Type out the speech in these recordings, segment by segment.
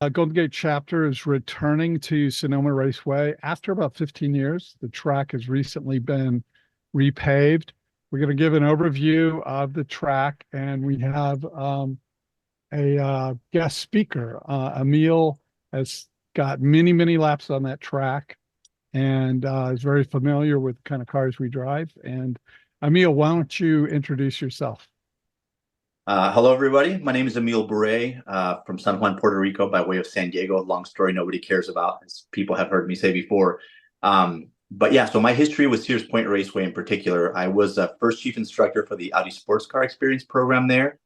Golden Gate chapter is returning to Sonoma Raceway after about 15 years. The track has recently been repaved. We're going to give an overview of the track, and we have a guest speaker. Emile has got many, many laps on that track and is very familiar with the kind of cars we drive. And Emile, why don't you introduce yourself? Hello, everybody. My name is Emile Bouret from San Juan, Puerto Rico, by way of San Diego. Long story nobody cares about, as people have heard me say before. But yeah, so my history with Sears Point Raceway in particular, I was a first chief instructor for the Audi Sports Car Experience program there.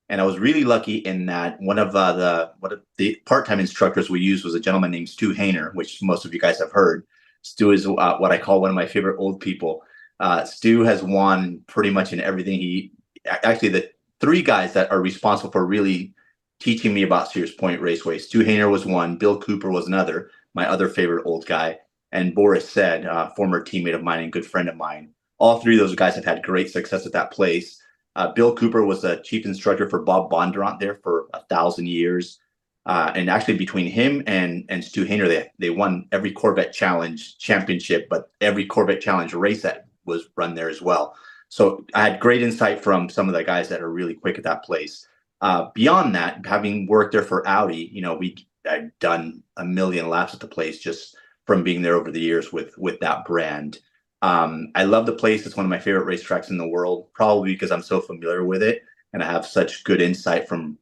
And I was really lucky in that one of the part-time instructors we used was a gentleman named Stu Hayner, which most of you guys have heard. Stu is what I call one of my favorite old people. Stu has won pretty much in everything. Actually, the three guys that are responsible for really teaching me about Sears Point Raceway. Stu Hayner was one, Bill Cooper was another, my other favorite old guy, and Boris said, former teammate of mine and good friend of mine. All three of those guys have had great success at that place. Bill Cooper was the chief instructor for Bob Bondurant there for 1,000 years. And actually between him and Stu Hayner, they won every Corvette Challenge championship, but every Corvette Challenge race that was run there as well. So I had great insight from some of the guys that are really quick at that place. Beyond that, having worked there for Audi, I've done a million laps at the place just from being there over the years with that brand. I love the place. It's one of my favorite racetracks in the world, probably because I'm so familiar with it and I have such good insight from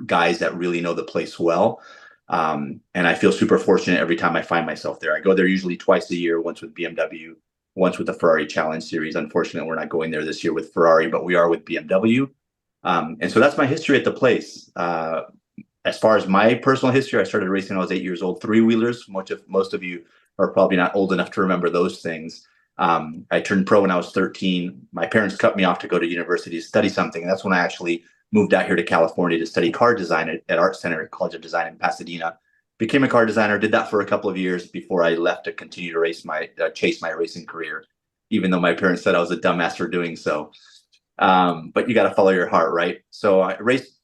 guys that really know the place well. And I feel super fortunate every time I find myself there. I go there usually twice a year, once with BMW, once with the Ferrari Challenge Series. Unfortunately, we're not going there this year with Ferrari, but we are with BMW. And so that's my history at the place. As far as my personal history, I started racing when I was 8 years old, three-wheelers. Most of you are probably not old enough to remember those things. I turned pro when I was 13. My parents cut me off to go to university to study something. And that's when I actually moved out here to California to study car design at Art Center College of Design in Pasadena. Became a car designer, did that for a couple of years before I left to continue to chase my racing career, even though my parents said I was a dumbass for doing so. But you got to follow your heart, right? So I raced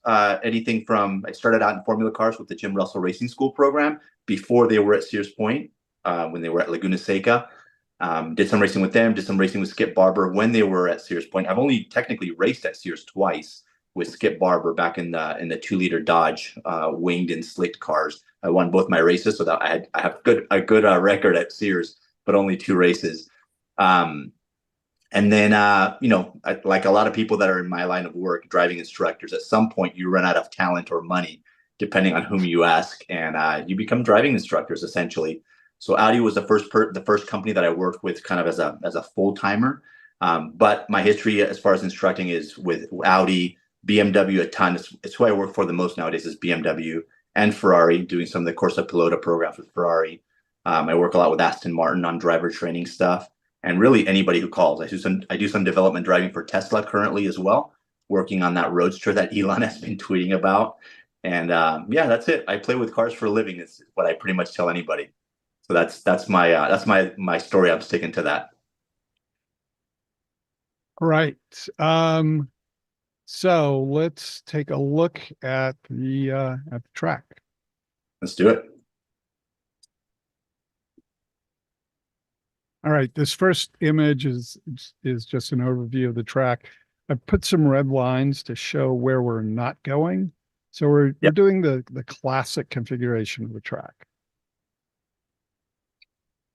anything from, I started out in Formula cars with the Jim Russell Racing School program before they were at Sears Point, when they were at Laguna Seca. Did some racing with them, did some racing with Skip Barber when they were at Sears Point. I've only technically raced at Sears twice with Skip Barber back in the 2-liter Dodge winged and slicked cars. I won both my races, so that I have a good record at Sears, but only 2 races. And then, like a lot of people that are in my line of work, driving instructors, at some point you run out of talent or money, depending on whom you ask, and you become driving instructors essentially. So Audi was the first company that I worked with, kind of as a full timer. But my history as far as instructing is with Audi, BMW a ton. It's who I work for the most nowadays is BMW and Ferrari, doing some of the Corsa Pilota programs with Ferrari. I work a lot with Aston Martin on driver training stuff, and really anybody who calls. I do some development driving for Tesla currently as well, working on that Roadster that Elon has been tweeting about. And yeah, that's it. I play with cars for a living. It's what I pretty much tell anybody. So that's my story. I'm sticking to that. All right. So let's take a look at the track. Let's do it. All right. This first image is just an overview of the track. I put some red lines to show where we're not going. So we're Yep. doing the classic configuration of the track.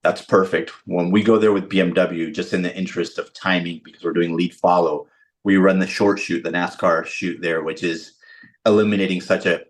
That's perfect. When we go there with BMW, just in the interest of timing, because we're doing lead follow, we run the short chute, the NASCAR chute there, which is eliminating such a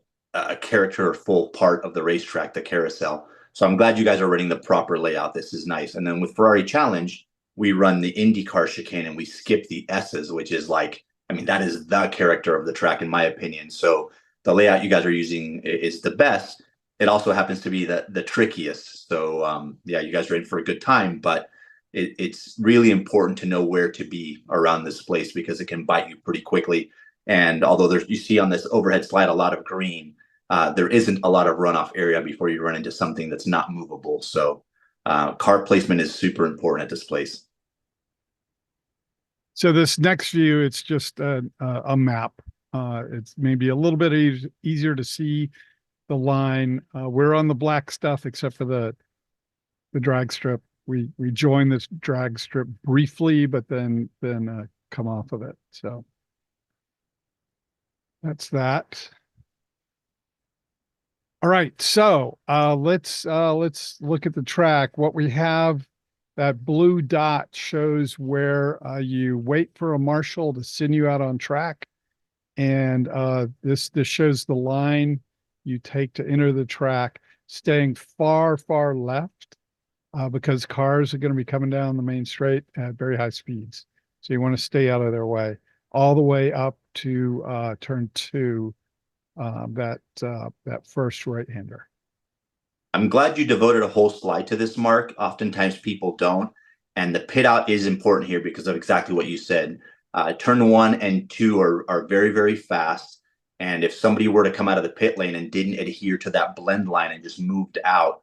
characterful part of the racetrack, the carousel. So I'm glad you guys are running the proper layout. This is nice. And then with Ferrari Challenge, we run the IndyCar chicane and we skip the S's, which is like, I mean, that is the character of the track, in my opinion. So the layout you guys are using is the best. It also happens to be the trickiest. So yeah, you guys are in for a good time, but it's really important to know where to be around this place because it can bite you pretty quickly. And although you see on this overhead slide a lot of green, there isn't a lot of runoff area before you run into something that's not movable. So car placement is super important at this place. So this next view, it's just a map. It's maybe a little bit easier to see the line. We're on the black stuff except for the drag strip. We join this drag strip briefly, but then come off of it. So that's that. All right, so let's look at the track. What we have, that blue dot shows where you wait for a marshal to send you out on track, and this shows the line you take to enter the track, staying far left because cars are going to be coming down the main straight at very high speeds. So you want to stay out of their way, all the way up to turn 2. That first right-hander. I'm glad you devoted a whole slide to this, Mark. Oftentimes people don't. And the pit out is important here because of exactly what you said. Turn 1 and 2 are very fast. And if somebody were to come out of the pit lane and didn't adhere to that blend line and just moved out,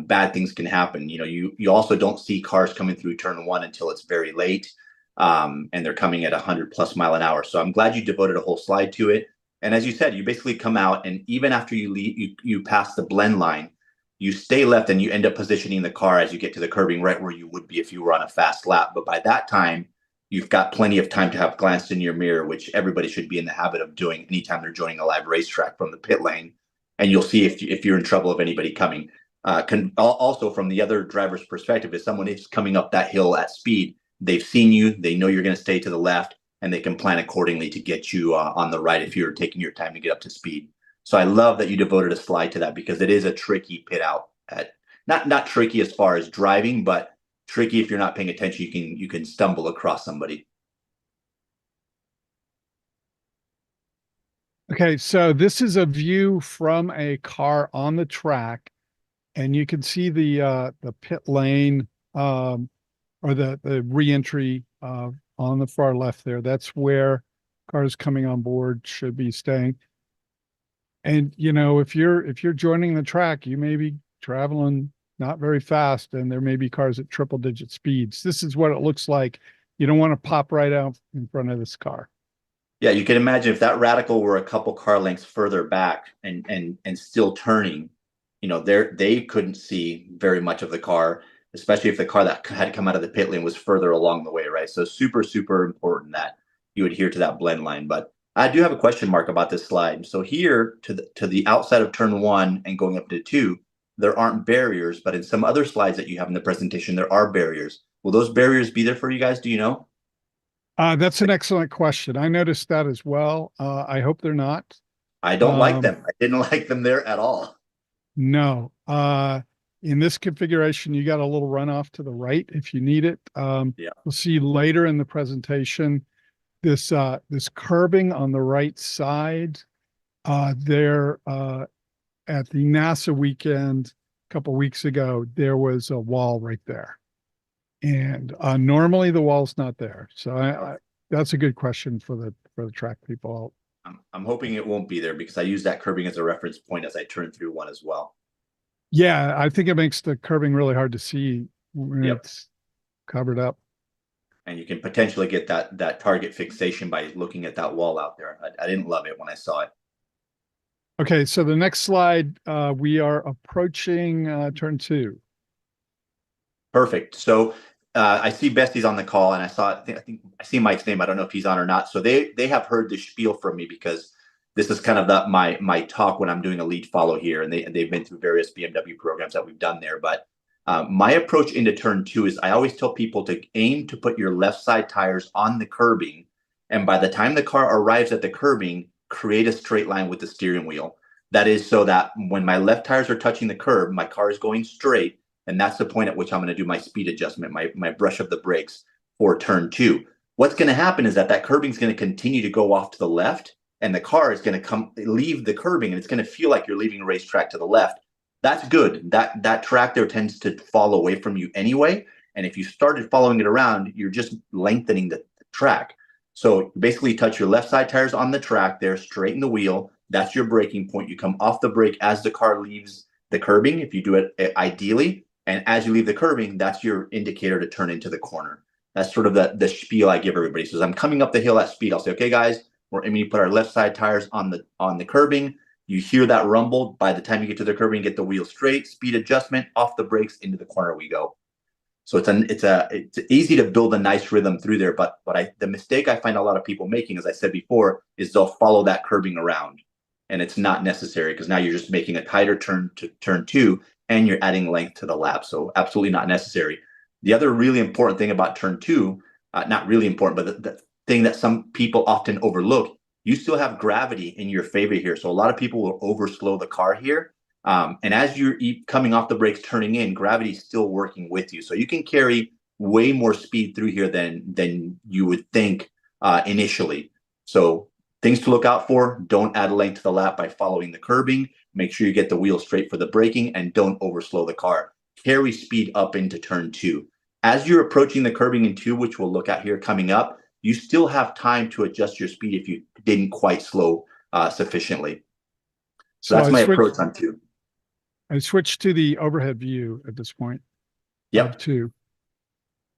bad things can happen. You know, you also don't see cars coming through turn 1 until it's very late. And they're coming at 100+ mile an hour. So I'm glad you devoted a whole slide to it. And as you said, you basically come out, and even after you leave, you pass the blend line, you stay left, and you end up positioning the car as you get to the curbing right where you would be if you were on a fast lap. But by that time, you've got plenty of time to have glanced in your mirror, which everybody should be in the habit of doing anytime they're joining a live racetrack from the pit lane. And you'll see if you're in trouble of anybody coming. Also, from the other driver's perspective, if someone is coming up that hill at speed, they've seen you, they know you're going to stay to the left, and they can plan accordingly to get you on the right if you're taking your time to get up to speed. So I love that you devoted a slide to that because it is a tricky pit out. Not tricky as far as driving, but tricky if you're not paying attention. You can stumble across somebody. Okay, so this is a view from a car on the track, and you can see the pit lane or the re-entry on the far left there. That's where cars coming on board should be staying. And you know, if you're joining the track, you may be traveling not very fast, and there may be cars at triple-digit speeds. This is what it looks like. You don't want to pop right out in front of this car. Yeah, you can imagine if that radical were a couple car lengths further back and still turning, you know, they couldn't see very much of the car, especially if the car that had come out of the pit lane was further along the way, right? So super important that you adhere to that blend line. But I do have a question mark about this slide. So here to the outside of turn 1 and going up to 2, there aren't barriers, but in some other slides that you have in the presentation, there are barriers. Will those barriers be there for you guys? Do you know? That's an excellent question. I noticed that as well. I hope they're not. I don't like them. I didn't like them there at all. No. In this configuration, you got a little runoff to the right if you need it. Yeah. We'll see later in the presentation this curbing on the right side. There at the NASA weekend a couple weeks ago, there was a wall right there. And normally the wall's not there. So that's a good question for the track people. I'm hoping it won't be there because I use that curbing as a reference point as I turn through one as well. Yeah, I think it makes the curbing really hard to see when it's covered up. And you can potentially get that target fixation by looking at that wall out there. I didn't love it when I saw it. Okay, so the next slide, we are approaching turn 2. Perfect. So I see Bestie's on the call, and I think I see Mike's name. I don't know if he's on or not. So they have heard the spiel from me because this is kind of my talk when I'm doing a lead follow here, and they've been through various BMW programs that we've done there. But my approach into turn 2 is I always tell people to aim to put your left side tires on the curbing, and by the time the car arrives at the curbing, create a straight line with the steering wheel. That is so that when my left tires are touching the curb, my car is going straight. And that's the point at which I'm going to do my speed adjustment, my brush of the brakes for turn 2. What's going to happen is that curbing is going to continue to go off to the left, and the car is going to leave the curbing, and it's going to feel like you're leaving a racetrack to the left. That's good. That track there tends to fall away from you anyway. And if you started following it around, you're just lengthening the track. So basically touch your left side tires on the track there, straighten the wheel. That's your braking point. You come off the brake as the car leaves the curbing, if you do it ideally. And as you leave the curbing, that's your indicator to turn into the corner. That's sort of the spiel I give everybody. So as I'm coming up the hill at speed, I'll say, okay, guys, we're aiming to put our left side tires on the curbing. You hear that rumble. By the time you get to the curbing, get the wheel straight, speed adjustment, off the brakes, into the corner we go. So it's easy to build a nice rhythm through there. But the mistake I find a lot of people making, as I said before, is they'll follow that curbing around, and it's not necessary because now you're just making a tighter turn to turn two, and you're adding length to the lap. So absolutely not necessary. The other really important thing about turn two, not really important, but the thing that some people often overlook, you still have gravity in your favor here. So a lot of people will overslow the car here. And as you're coming off the brakes, turning in, gravity's still working with you. So you can carry way more speed through here than you would think initially. So things to look out for: don't add length to the lap by following the curbing. Make sure you get the wheel straight for the braking, and don't overslow the car. Carry speed up into turn two. As you're approaching the curbing in two, which we'll look at here coming up, you still have time to adjust your speed if you didn't quite slow sufficiently. So that's my approach on two. I switched to the overhead view at this point. Yep. Of two.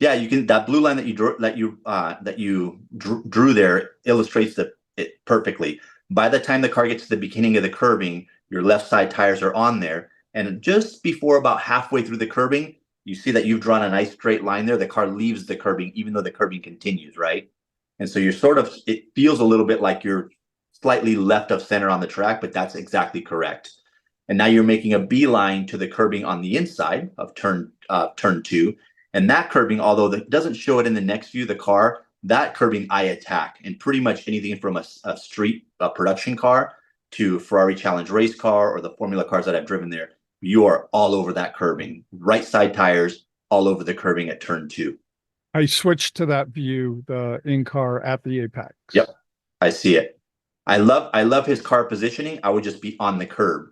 Yeah, you can. That blue line that you drew there illustrates it perfectly. By the time the car gets to the beginning of the curbing, your left side tires are on there, and just before about halfway through the curbing, you see that you've drawn a nice straight line there. The car leaves the curbing, even though the curbing continues, right? And so you're it feels a little bit like you're slightly left of center on the track, but that's exactly correct. And now you're making a beeline to the curbing on the inside of turn two. And that curbing, although that doesn't show it in the next view of the car, that curbing I attack. And pretty much anything from a street production car to Ferrari Challenge race car or the Formula cars that I've driven there, you are all over that curbing. Right side tires, all over the curbing at turn two. I switched to that view, the in-car at the apex. Yep, I see it. I love his car positioning. I would just be on the curb.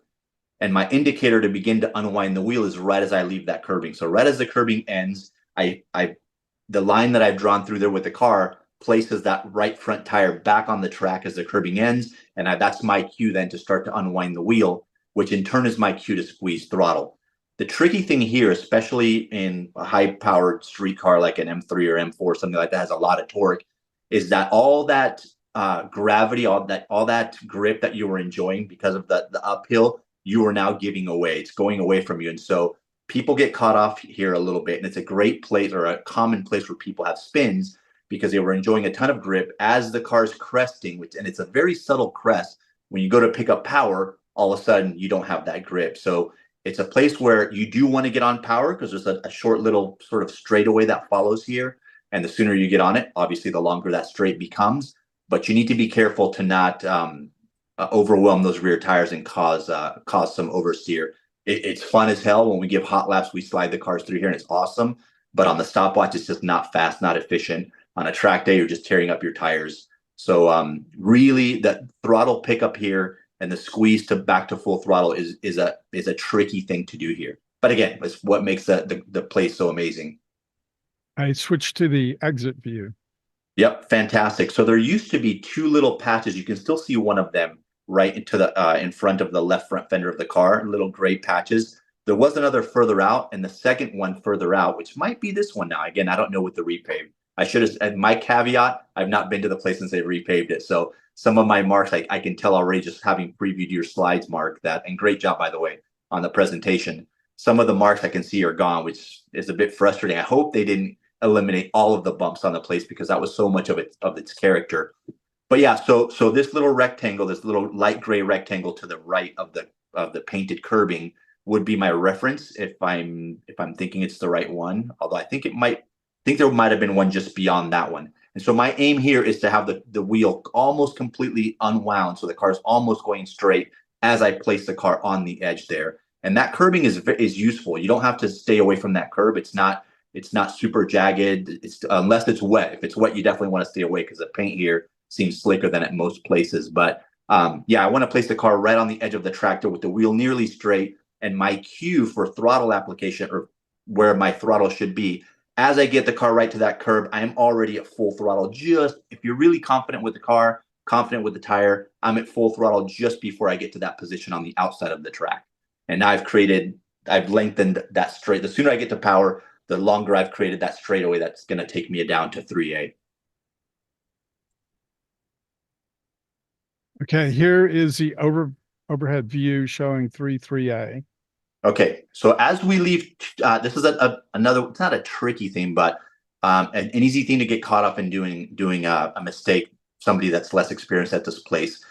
And my indicator to begin to unwind the wheel is right as I leave that curbing. So right as the curbing ends, the line that I've drawn through there with the car places that right front tire back on the track as the curbing ends. And that's my cue then to start to unwind the wheel, which in turn is my cue to squeeze throttle. The tricky thing here, especially in a high-powered street car like an M3 or M4, something like that has a lot of torque, is that all that gravity, all that grip that you were enjoying because of the uphill, you are now giving away. It's going away from you. And so people get caught off here a little bit. And it's a great place, or a common place, where people have spins because they were enjoying a ton of grip as the car's cresting, and it's a very subtle crest. When you go to pick up power, all of a sudden you don't have that grip. So it's a place where you do want to get on power because there's a short little sort of straightaway that follows here. And the sooner you get on it, obviously the longer that straight becomes. But you need to be careful to not overwhelm those rear tires and cause some oversteer. It's fun as hell. When we give hot laps, we slide the cars through here and it's awesome. But on the stopwatch, it's just not fast, not efficient. On a track day, you're just tearing up your tires. So really, that throttle pickup here and the squeeze to back to full throttle is a tricky thing to do here. But again, it's what makes the place so amazing. I switched to the exit view. Yep, fantastic. So there used to be two little patches. You can still see one of them right into the in front of the left front fender of the car, little gray patches. There was another further out, and the second one further out, which might be this one now. Again, I don't know with the repave. I should have, and my caveat, I've not been to the place since they repaved it. So some of my marks, I can tell already just having previewed your slides, Mark, that, and great job, by the way, on the presentation. Some of the marks I can see are gone, which is a bit frustrating. I hope they didn't eliminate all of the bumps on the place because that was so much of its character. But yeah, so this little rectangle, this little light gray rectangle to the right of the painted curbing would be my reference if I'm thinking it's the right one. Although I think there might have been one just beyond that one. And so my aim here is to have the wheel almost completely unwound, so the car is almost going straight as I place the car on the edge there. And that curbing is useful. You don't have to stay away from that curb. It's not super jagged. Unless it's wet. If it's wet, you definitely want to stay away because the paint here seems slicker than at most places. But yeah, I want to place the car right on the edge of the tractor with the wheel nearly straight, and my cue for throttle application, or where my throttle should be, as I get the car right to that curb, I am already at full throttle. Just if you're really confident with the car, confident with the tire, I'm at full throttle just before I get to that position on the outside of the track. And now I've lengthened that straight. The sooner I get to power, the longer I've created that straightaway that's going to take me down to 3A. Okay, here is the overhead view showing 3A. Okay, so as we leave, this is another. It's not a tricky thing, but an easy thing to get caught up in doing a mistake. Somebody that's less experienced at this place.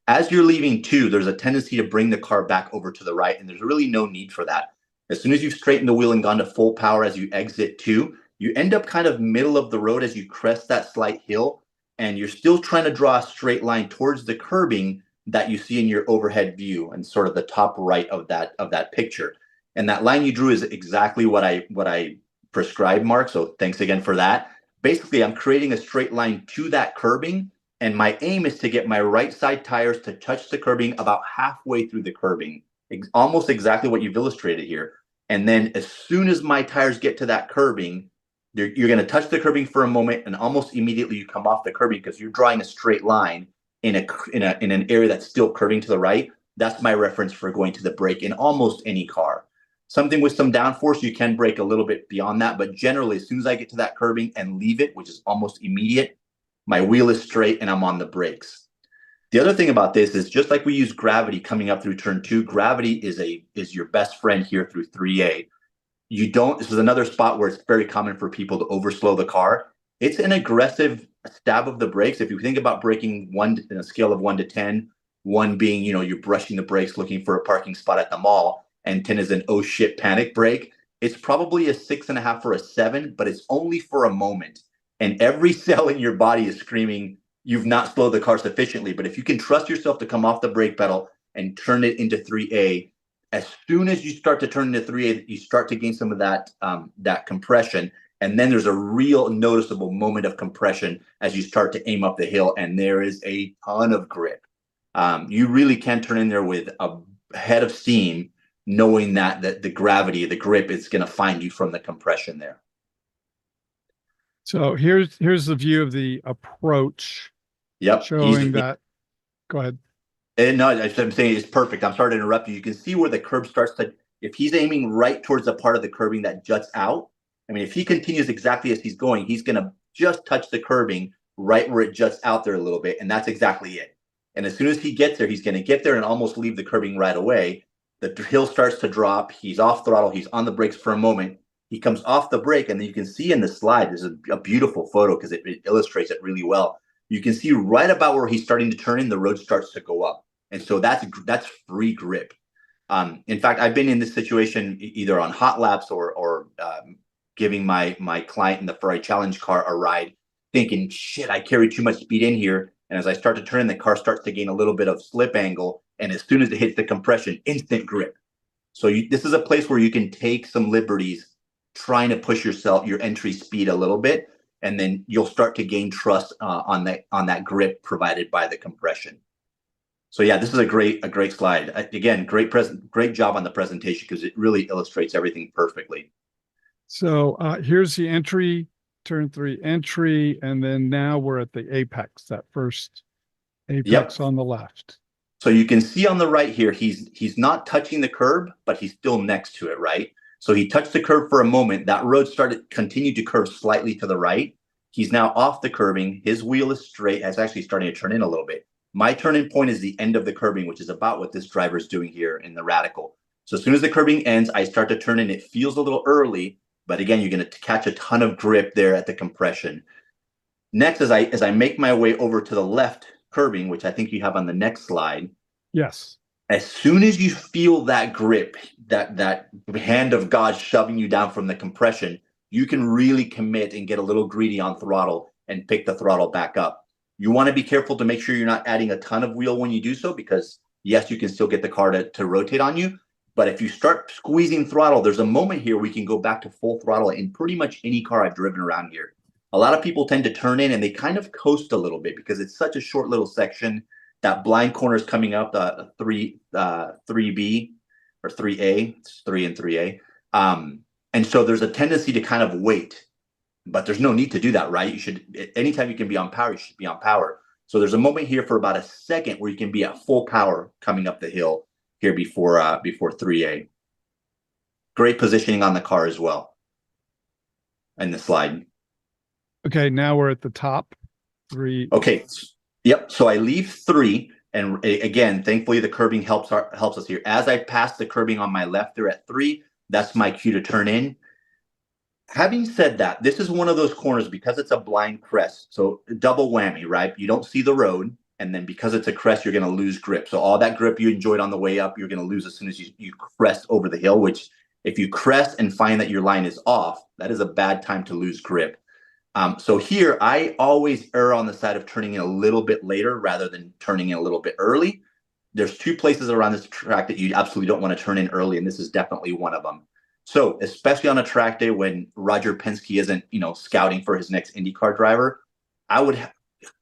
As you're leaving two, there's a tendency to bring the car back over to the right, and there's really no need for that. As soon as you've straightened the wheel and gone to full power as you exit two, you end up kind of middle of the road as you crest that slight hill, and you're still trying to draw a straight line towards the curbing that you see in your overhead view and sort of the top right of that picture. And that line you drew is exactly what I prescribed, Mark. So thanks again for that. Basically, I'm creating a straight line to that curbing, and my aim is to get my right side tires to touch the curbing about halfway through the curbing, almost exactly what you've illustrated here. And then as soon as my tires get to that curbing, you're going to touch the curbing for a moment, and almost immediately you come off the curbing because you're drawing a straight line in an area that's still curving to the right. That's my reference for going to the brake in almost any car. Something with some downforce, you can brake a little bit beyond that, but generally, as soon as I get to that curbing and leave it, which is almost immediate, my wheel is straight and I'm on the brakes. The other thing about this is, just like we use gravity coming up through turn two, gravity is your best friend here through 3A. This is another spot where it's very common for people to overslow the car. It's an aggressive stab of the brakes. If you think about braking in a scale of 1 to 10, 1 being, you're brushing the brakes looking for a parking spot at the mall, and 10 is an oh shit panic brake. It's probably a 6.5 or a 7, but it's only for a moment. And every cell in your body is screaming, you've not slowed the car sufficiently. But if you can trust yourself to come off the brake pedal and turn it into 3A, as soon as you start to turn into 3A, you start to gain some of that compression. And then there's a real noticeable moment of compression as you start to aim up the hill, and there is a ton of grip. You really can turn in there with a head of steam, knowing that the gravity, the grip is going to find you from the compression there. So here's the view of the approach. Yep. Showing that. Go ahead. And no, I'm saying it's perfect. I'm sorry to interrupt you. You can see where the curb starts to, if he's aiming right towards the part of the curbing that juts out, I mean, if he continues exactly as he's going, he's going to just touch the curbing right where it juts out there a little bit. And that's exactly it. And as soon as he gets there, he's going to get there and almost leave the curbing right away. The hill starts to drop. He's off throttle. He's on the brakes for a moment. He comes off the brake, and then you can see in the slide, there's a beautiful photo because it illustrates it really well. You can see right about where he's starting to turn in, the road starts to go up. And so that's free grip. In fact, I've been in this situation either on hot laps or giving my client in the Ferrari Challenge car a ride, thinking, shit, I carry too much speed in here. And as I start to turn, the car starts to gain a little bit of slip angle. And as soon as it hits the compression, instant grip. So this is a place where you can take some liberties trying to push your entry speed a little bit. And then you'll start to gain trust on that grip provided by the compression. So yeah, this is a great slide. Again, great job on the presentation because it really illustrates everything perfectly. So here's the entry, turn 3 entry, and then now we're at the apex, that first apex on the left. So you can see on the right here, he's not touching the curb, but he's still next to it, right? So he touched the curb for a moment. That road continued to curve slightly to the right. He's now off the curbing. His wheel is straight. It's actually starting to turn in a little bit. My turning point is the end of the curbing, which is about what this driver is doing here in the radical. So as soon as the curbing ends, I start to turn in. It feels a little early, but again, you're going to catch a ton of grip there at the compression. Next, as I make my way over to the left curbing, which I think you have on the next slide. Yes. As soon as you feel that grip, that hand of God shoving you down from the compression, you can really commit and get a little greedy on throttle and pick the throttle back up. You want to be careful to make sure you're not adding a ton of wheel when you do so, because yes, you can still get the car to rotate on you. But if you start squeezing throttle, there's a moment here we can go back to full throttle in pretty much any car I've driven around here. A lot of people tend to turn in and they kind of coast a little bit because it's such a short little section. That blind corner is coming up, the 3B or 3A. It's 3 and 3A. And so there's a tendency to kind of wait, but there's no need to do that, right? You should, anytime you can be on power, you should be on power. So there's a moment here for about a second where you can be at full power coming up the hill here before 3A. Great positioning on the car as well. And the slide. Okay, now we're at the top 3. Okay. Yep. So I leave 3. And again, thankfully the curbing helps us here. As I pass the curbing on my left there at 3, that's my cue to turn in. Having said that, this is one of those corners because it's a blind crest. So double whammy, right? You don't see the road. And then because it's a crest, you're going to lose grip. So all that grip you enjoyed on the way up, you're going to lose as soon as you crest over the hill, which if you crest and find that your line is off, that is a bad time to lose grip. So here, I always err on the side of turning in a little bit later rather than turning in a little bit early. There's 2 places around this track that you absolutely don't want to turn in early, and this is definitely one of them. So especially on a track day when Roger Penske isn't, scouting for his next IndyCar driver, I would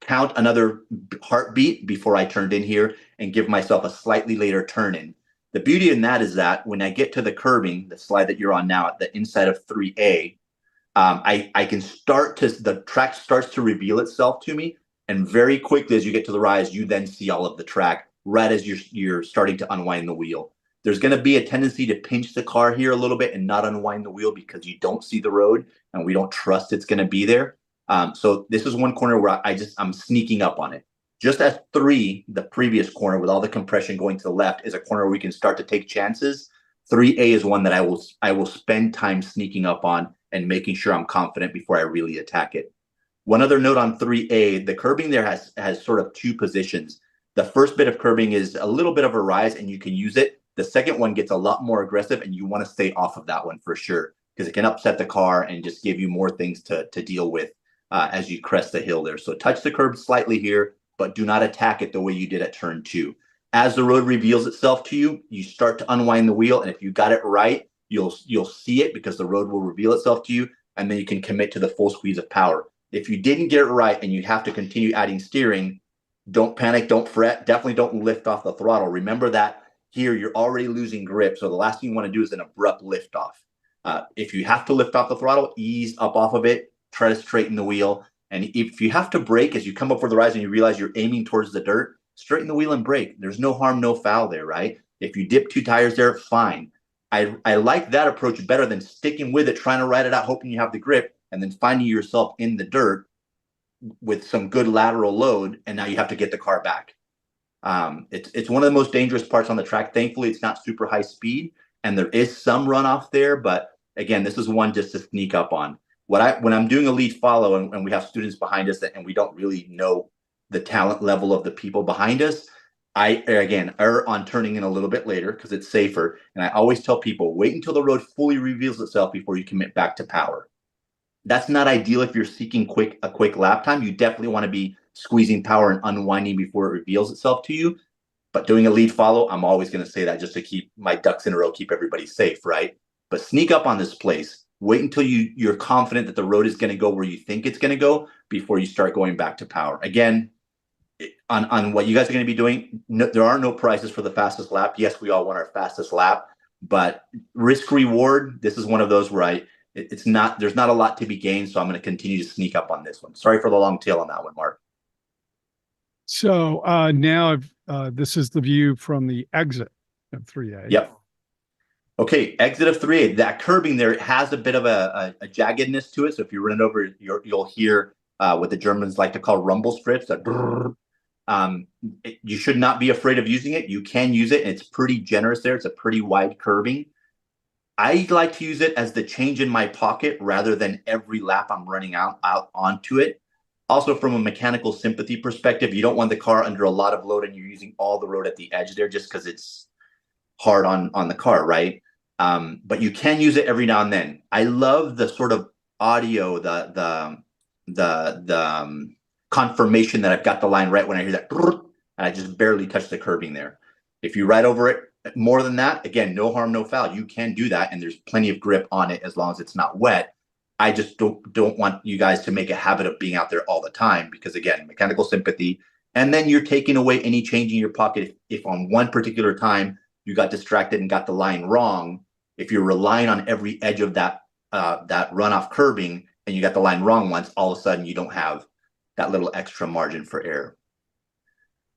count another heartbeat before I turned in here and give myself a slightly later turn in. The beauty in that is that when I get to the curbing, the slide that you're on now at the inside of 3A, I can the track starts to reveal itself to me. And very quickly, as you get to the rise, you then see all of the track right as you're starting to unwind the wheel. There's going to be a tendency to pinch the car here a little bit and not unwind the wheel because you don't see the road and we don't trust it's going to be there. So this is one corner where I'm sneaking up on it. Just as 3, the previous corner with all the compression going to the left, is a corner where we can start to take chances. 3A is one that I will spend time sneaking up on and making sure I'm confident before I really attack it. One other note on 3A, the curbing there has sort of 2 positions. The first bit of curbing is a little bit of a rise and you can use it. The second one gets a lot more aggressive and you want to stay off of that one for sure because it can upset the car and just give you more things to deal with as you crest the hill there. So touch the curb slightly here, but do not attack it the way you did at turn 2. As the road reveals itself to you, you start to unwind the wheel. And if you got it right, you'll see it because the road will reveal itself to you. And then you can commit to the full squeeze of power. If you didn't get it right and you have to continue adding steering, don't panic, don't fret. Definitely don't lift off the throttle. Remember that here you're already losing grip. So the last thing you want to do is an abrupt lift off. If you have to lift off the throttle, ease up off of it, try to straighten the wheel. And if you have to brake as you come up for the rise and you realize you're aiming towards the dirt, straighten the wheel and brake. There's no harm, no foul there, right? If you dip 2 tires there, fine. I like that approach better than sticking with it, trying to ride it out, hoping you have the grip, and then finding yourself in the dirt with some good lateral load, and now you have to get the car back. It's one of the most dangerous parts on the track. Thankfully, it's not super high speed, and there is some runoff there, but again, this is one just to sneak up on. When I'm doing a lead follow and we have students behind us and we don't really know the talent level of the people behind us, I, again, err on turning in a little bit later because it's safer. And I always tell people, wait until the road fully reveals itself before you commit back to power. That's not ideal if you're seeking a quick lap time. You definitely want to be squeezing power and unwinding before it reveals itself to you. But doing a lead follow, I'm always going to say that just to keep my ducks in a row, keep everybody safe, right? But sneak up on this place. Wait until you're confident that the road is going to go where you think it's going to go before you start going back to power. Again, on what you guys are going to be doing, there are no prizes for the fastest lap. Yes, we all want our fastest lap, but risk reward, this is one of those where there's not a lot to be gained. So I'm going to continue to sneak up on this one. Sorry for the long tail on that one, Mark. So now this is the view from the exit of 3A. Yep. Okay, exit of 3A. That curbing there has a bit of a jaggedness to it. So if you run it over, you'll hear what the Germans like to call rumble strips. That you should not be afraid of using it. You can use it, and it's pretty generous there. It's a pretty wide curbing. I like to use it as the change in my pocket rather than every lap I'm running out onto it. Also, from a mechanical sympathy perspective, you don't want the car under a lot of load and you're using all the road at the edge there just because it's hard on the car, right? But you can use it every now and then. I love the sort of audio, the confirmation that I've got the line right when I hear that, and I just barely touch the curbing there. If you ride over it more than that, again, no harm, no foul. You can do that, and there's plenty of grip on it as long as it's not wet. I just don't want you guys to make a habit of being out there all the time because, again, mechanical sympathy, and then you're taking away any change in your pocket. If on one particular time you got distracted and got the line wrong, if you're relying on every edge of that runoff curbing and you got the line wrong once, all of a sudden you don't have that little extra margin for error.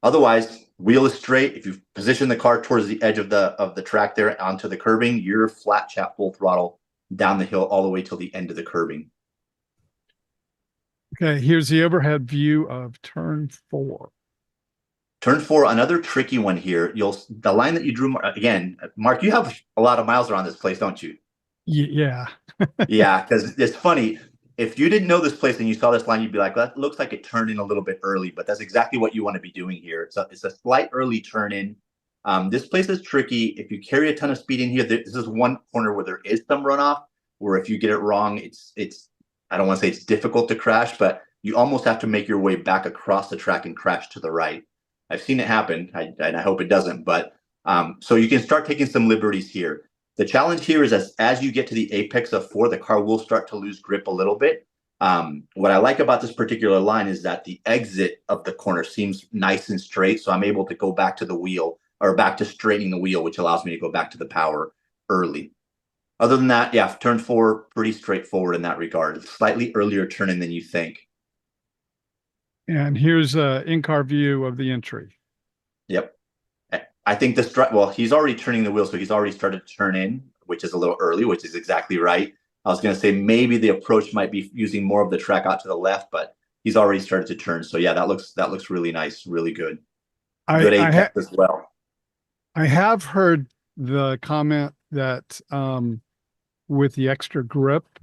Otherwise, wheel is straight. If you position the car towards the edge of the track there onto the curbing, you're flat chat full throttle down the hill all the way till the end of the curbing. Okay, here's the overhead view of turn 4. Turn four, another tricky one here. The line that you drew again, Mark. You have a lot of miles around this place, don't you? Yeah. Yeah, because it's funny. If you didn't know this place and you saw this line, you'd be like, "That looks like it turned in a little bit early," but that's exactly what you want to be doing here. It's a slight early turn in. This place is tricky. If you carry a ton of speed in here, this is one corner where there is some runoff. Where if you get it wrong, it's I don't want to say it's difficult to crash, but you almost have to make your way back across the track and crash to the right. I've seen it happen, and I hope it doesn't. But so you can start taking some liberties here. The challenge here is as you get to the apex of four, the car will start to lose grip a little bit. What I like about this particular line is that the exit of the corner seems nice and straight. So I'm able to go back to the wheel or back to straightening the wheel, which allows me to go back to the power early. Other than that, yeah, turn four, pretty straightforward in that regard. Slightly earlier turn in than you think. And here's a in-car view of the entry. Yep. I think well, he's already turning the wheel, so he's already started to turn in, which is a little early, which is exactly right. I was going to say maybe the approach might be using more of the track out to the left, but he's already started to turn. So yeah, that looks really nice, really good. Good apex as well. I have heard the comment that with the extra grip,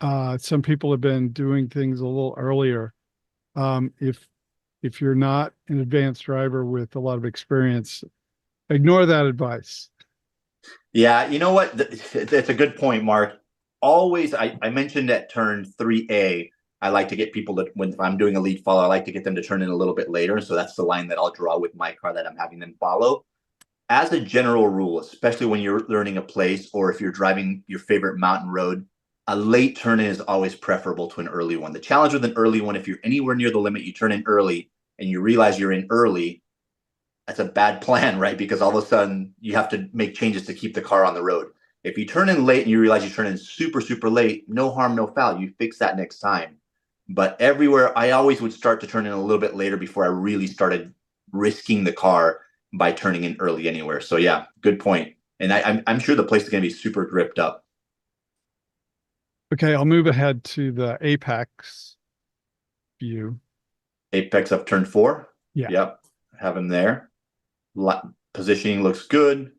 some people have been doing things a little earlier. If you're not an advanced driver with a lot of experience, ignore that advice. Yeah, you know what? That's a good point, Mark. Always, I mentioned at turn 3A, I like to get people that when I'm doing a lead follow, I like to get them to turn in a little bit later. So that's the line that I'll draw with my car that I'm having them follow. As a general rule, especially when you're learning a place or if you're driving your favorite mountain road, a late turn in is always preferable to an early one. The challenge with an early one, if you're anywhere near the limit, you turn in early and you realize you're in early, that's a bad plan, right? Because all of a sudden you have to make changes to keep the car on the road. If you turn in late and you realize you turn in super, super late, no harm, no foul. You fix that next time. But everywhere, I always would start to turn in a little bit later before I really started risking the car by turning in early anywhere. So yeah, good point. And I'm sure the place is going to be super gripped up. Okay, I'll move ahead to the apex view. Apex of turn four. Yeah. Yep. Have him there. Positioning looks good.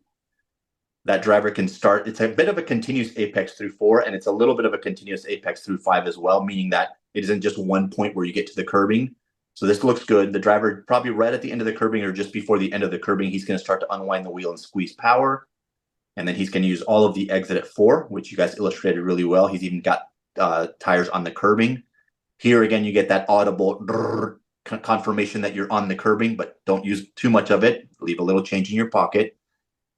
That driver can start. It's a bit of a continuous apex through four, and it's a little bit of a continuous apex through five as well, meaning that it isn't just one point where you get to the curbing. So this looks good. The driver probably right at the end of the curbing or just before the end of the curbing, he's going to start to unwind the wheel and squeeze power. And then he's going to use all of the exit at four, which you guys illustrated really well. He's even got tires on the curbing. Here again, you get that audible confirmation that you're on the curbing, but don't use too much of it. Leave a little change in your pocket.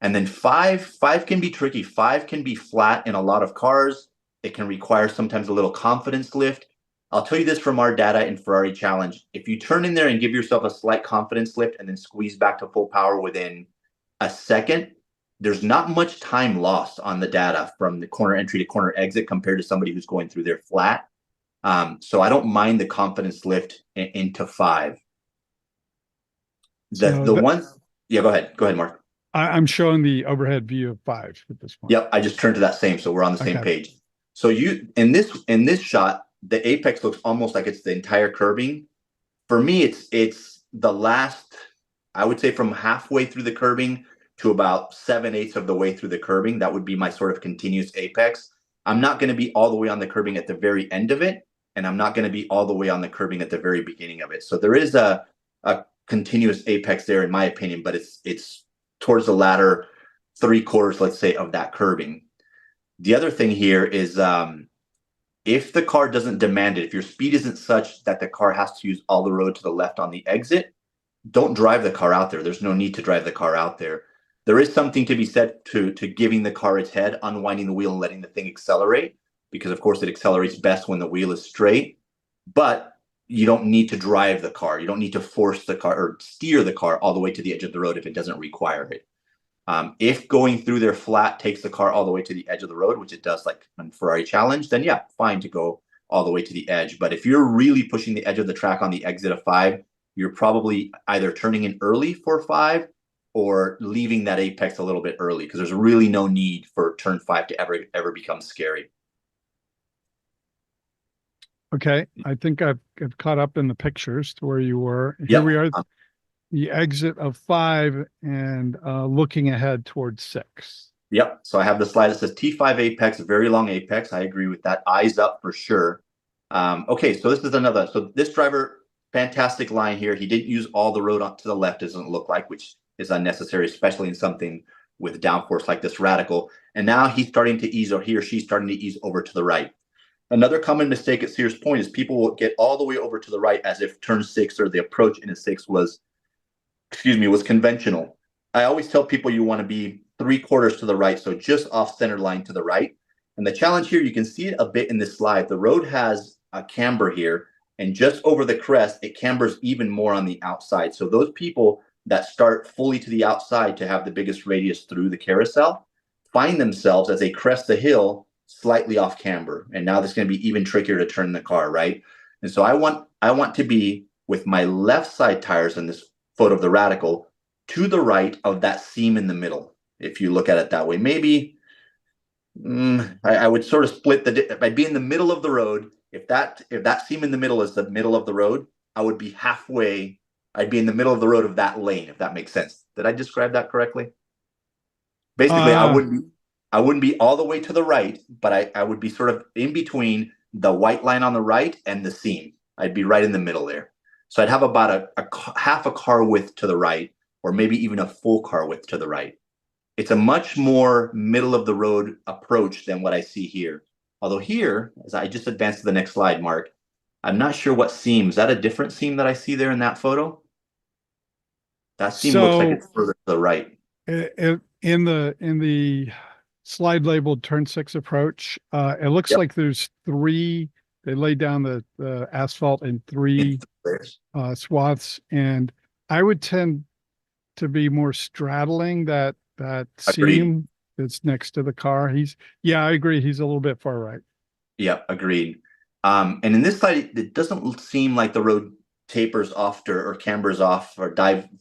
And then five can be tricky. Five can be flat in a lot of cars. It can require sometimes a little confidence lift. I'll tell you this from our data in Ferrari Challenge. If you turn in there and give yourself a slight confidence lift and then squeeze back to full power within a second, there's not much time lost on the data from the corner entry to corner exit compared to somebody who's going through there flat. So I don't mind the confidence lift into five. The ones, yeah, go ahead, Mark. I'm showing the overhead view of five at this point. Yep, I just turned to that same, so we're on the same page. So you in this shot, the apex looks almost like it's the entire curbing. For me, it's the last, I would say from halfway through the curbing to about 7/8 of the way through the curbing. That would be my sort of continuous apex. I'm not going to be all the way on the curbing at the very end of it, and I'm not going to be all the way on the curbing at the very beginning of it. So there is a continuous apex there, in my opinion, but it's towards the latter 3/4, let's say, of that curbing. The other thing here is if the car doesn't demand it, if your speed isn't such that the car has to use all the road to the left on the exit, don't drive the car out there. There's no need to drive the car out there. There is something to be said to giving the car its head, unwinding the wheel and letting the thing accelerate, because of course it accelerates best when the wheel is straight, but you don't need to drive the car. You don't need to force the car or steer the car all the way to the edge of the road if it doesn't require it. If going through their flat takes the car all the way to the edge of the road, which it does like on Ferrari Challenge, then yeah, fine to go all the way to the edge. But if you're really pushing the edge of the track on the exit of five, you're probably either turning in early for five or leaving that apex a little bit early, because there's really no need for turn five to ever become scary. Okay, I think I've caught up in the pictures to where you were. Here Yep. we are. the exit of 5 and looking ahead towards 6. Yep. So I have the slide that says T5 apex, very long apex. I agree with that. Eyes up for sure. Okay, so this is another. So this driver, fantastic line here. He didn't use all the road to the left, doesn't look like, which is unnecessary, especially in something with downforce like this Radical. And now he's starting to ease, or he or she's starting to ease over to the right. Another common mistake at Sears Point is people will get all the way over to the right as if turn 6 or the approach in a 6 was conventional. I always tell people you want to be 3/4 to the right, so just off center line to the right. And the challenge here, you can see it a bit in this slide. The road has a camber here, and just over the crest, it cambers even more on the outside. So those people that start fully to the outside to have the biggest radius through the carousel find themselves as they crest the hill slightly off camber. And now it's going to be even trickier to turn the car, right? And so I want to be with my left side tires in this photo of the Radical to the right of that seam in the middle. If you look at it that way, maybe I would sort of split I'd be in the middle of the road. If that seam in the middle is the middle of the road, I would be halfway. I'd be in the middle of the road of that lane, if that makes sense. Did I describe that correctly? Basically, I wouldn't be all the way to the right, but I would be sort of in between the white line on the right and the seam. I'd be right in the middle there. So I'd have about a half a car width to the right, or maybe even a full car width to the right. It's a much more middle of the road approach than what I see here. Although here, as I just advance to the next slide, Mark, I'm not sure what seam. Is that a different seam that I see there in that photo? That seam looks like it's further to the right. In the slide labeled turn 6 approach, it looks like there's 3. They laid down the asphalt in 3 swaths, and I would tend to be more straddling that seam that's next to the car. I agree. He's a little bit far right. Yeah, agreed. And in this slide, it doesn't seem like the road tapers off or cambers off or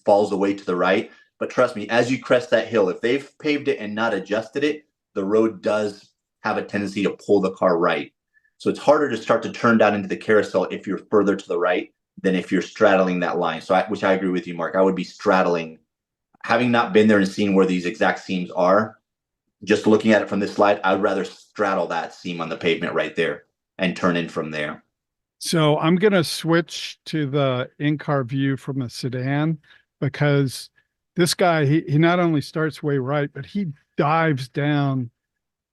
falls away to the right. But trust me, as you crest that hill, if they've paved it and not adjusted it, the road does have a tendency to pull the car right. So it's harder to start to turn down into the carousel if you're further to the right than if you're straddling that line. So which I agree with you, Mark. I would be straddling. Having not been there and seen where these exact seams are, just looking at it from this slide, I'd rather straddle that seam on the pavement right there and turn in from there. So I'm going to switch to the in-car view from the sedan, because this guy, he not only starts way right, but he dives down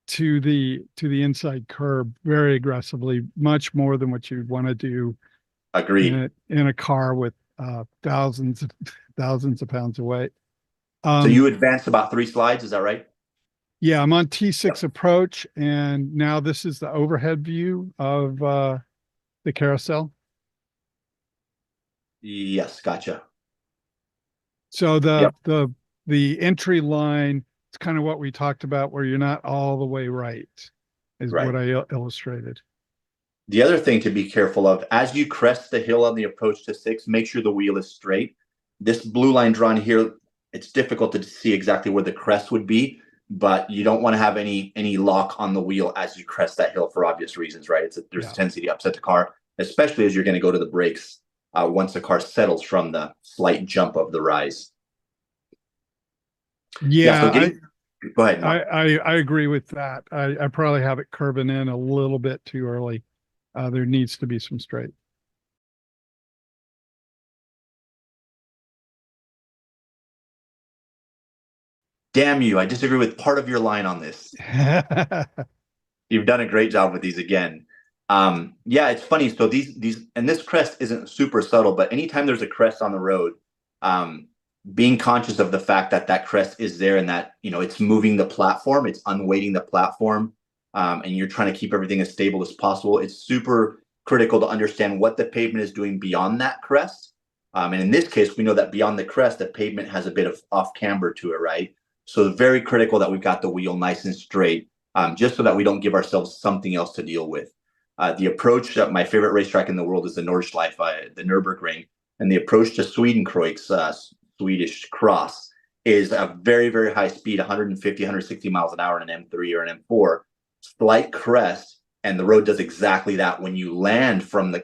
to the inside curb very aggressively, much more than what you'd want to do. Agreed. In a car with thousands of pounds of weight. So you advanced about 3 slides, is that right? Yeah, I'm on T6 approach, and now this is the overhead view of the carousel. Yes, gotcha. So the entry line, it's kind of what we talked about, where you're not all the way right, is what I illustrated. The other thing to be careful of, as you crest the hill on the approach to 6, make sure the wheel is straight. This blue line drawn here, it's difficult to see exactly where the crest would be, but you don't want to have any lock on the wheel as you crest that hill for obvious reasons, right? There's a tendency to upset the car, especially as you're going to go to the brakes once the car settles from the slight jump of the rise. Yeah, go ahead. I agree with that. I probably have it curving in a little bit too early. There needs to be some straight. Damn you, I disagree with part of your line on this. You've done a great job with these again. Yeah, it's funny. So these and this crest isn't super subtle, but anytime there's a crest on the road, being conscious of the fact that that crest is there and that, it's moving the platform, it's unweighting the platform, and you're trying to keep everything as stable as possible. It's super critical to understand what the pavement is doing beyond that crest. And in this case, we know that beyond the crest, the pavement has a bit of off camber to it, right? So very critical that we've got the wheel nice and straight, just so that we don't give ourselves something else to deal with. The approach, my favorite racetrack in the world is the Nordschleife, the Nürburgring, and the approach to Swedenkreuz, Swedish cross, is a very, very high speed, 150, 160 miles an hour in an M3 or an M4, slight crest, and the road does exactly that. When you land from the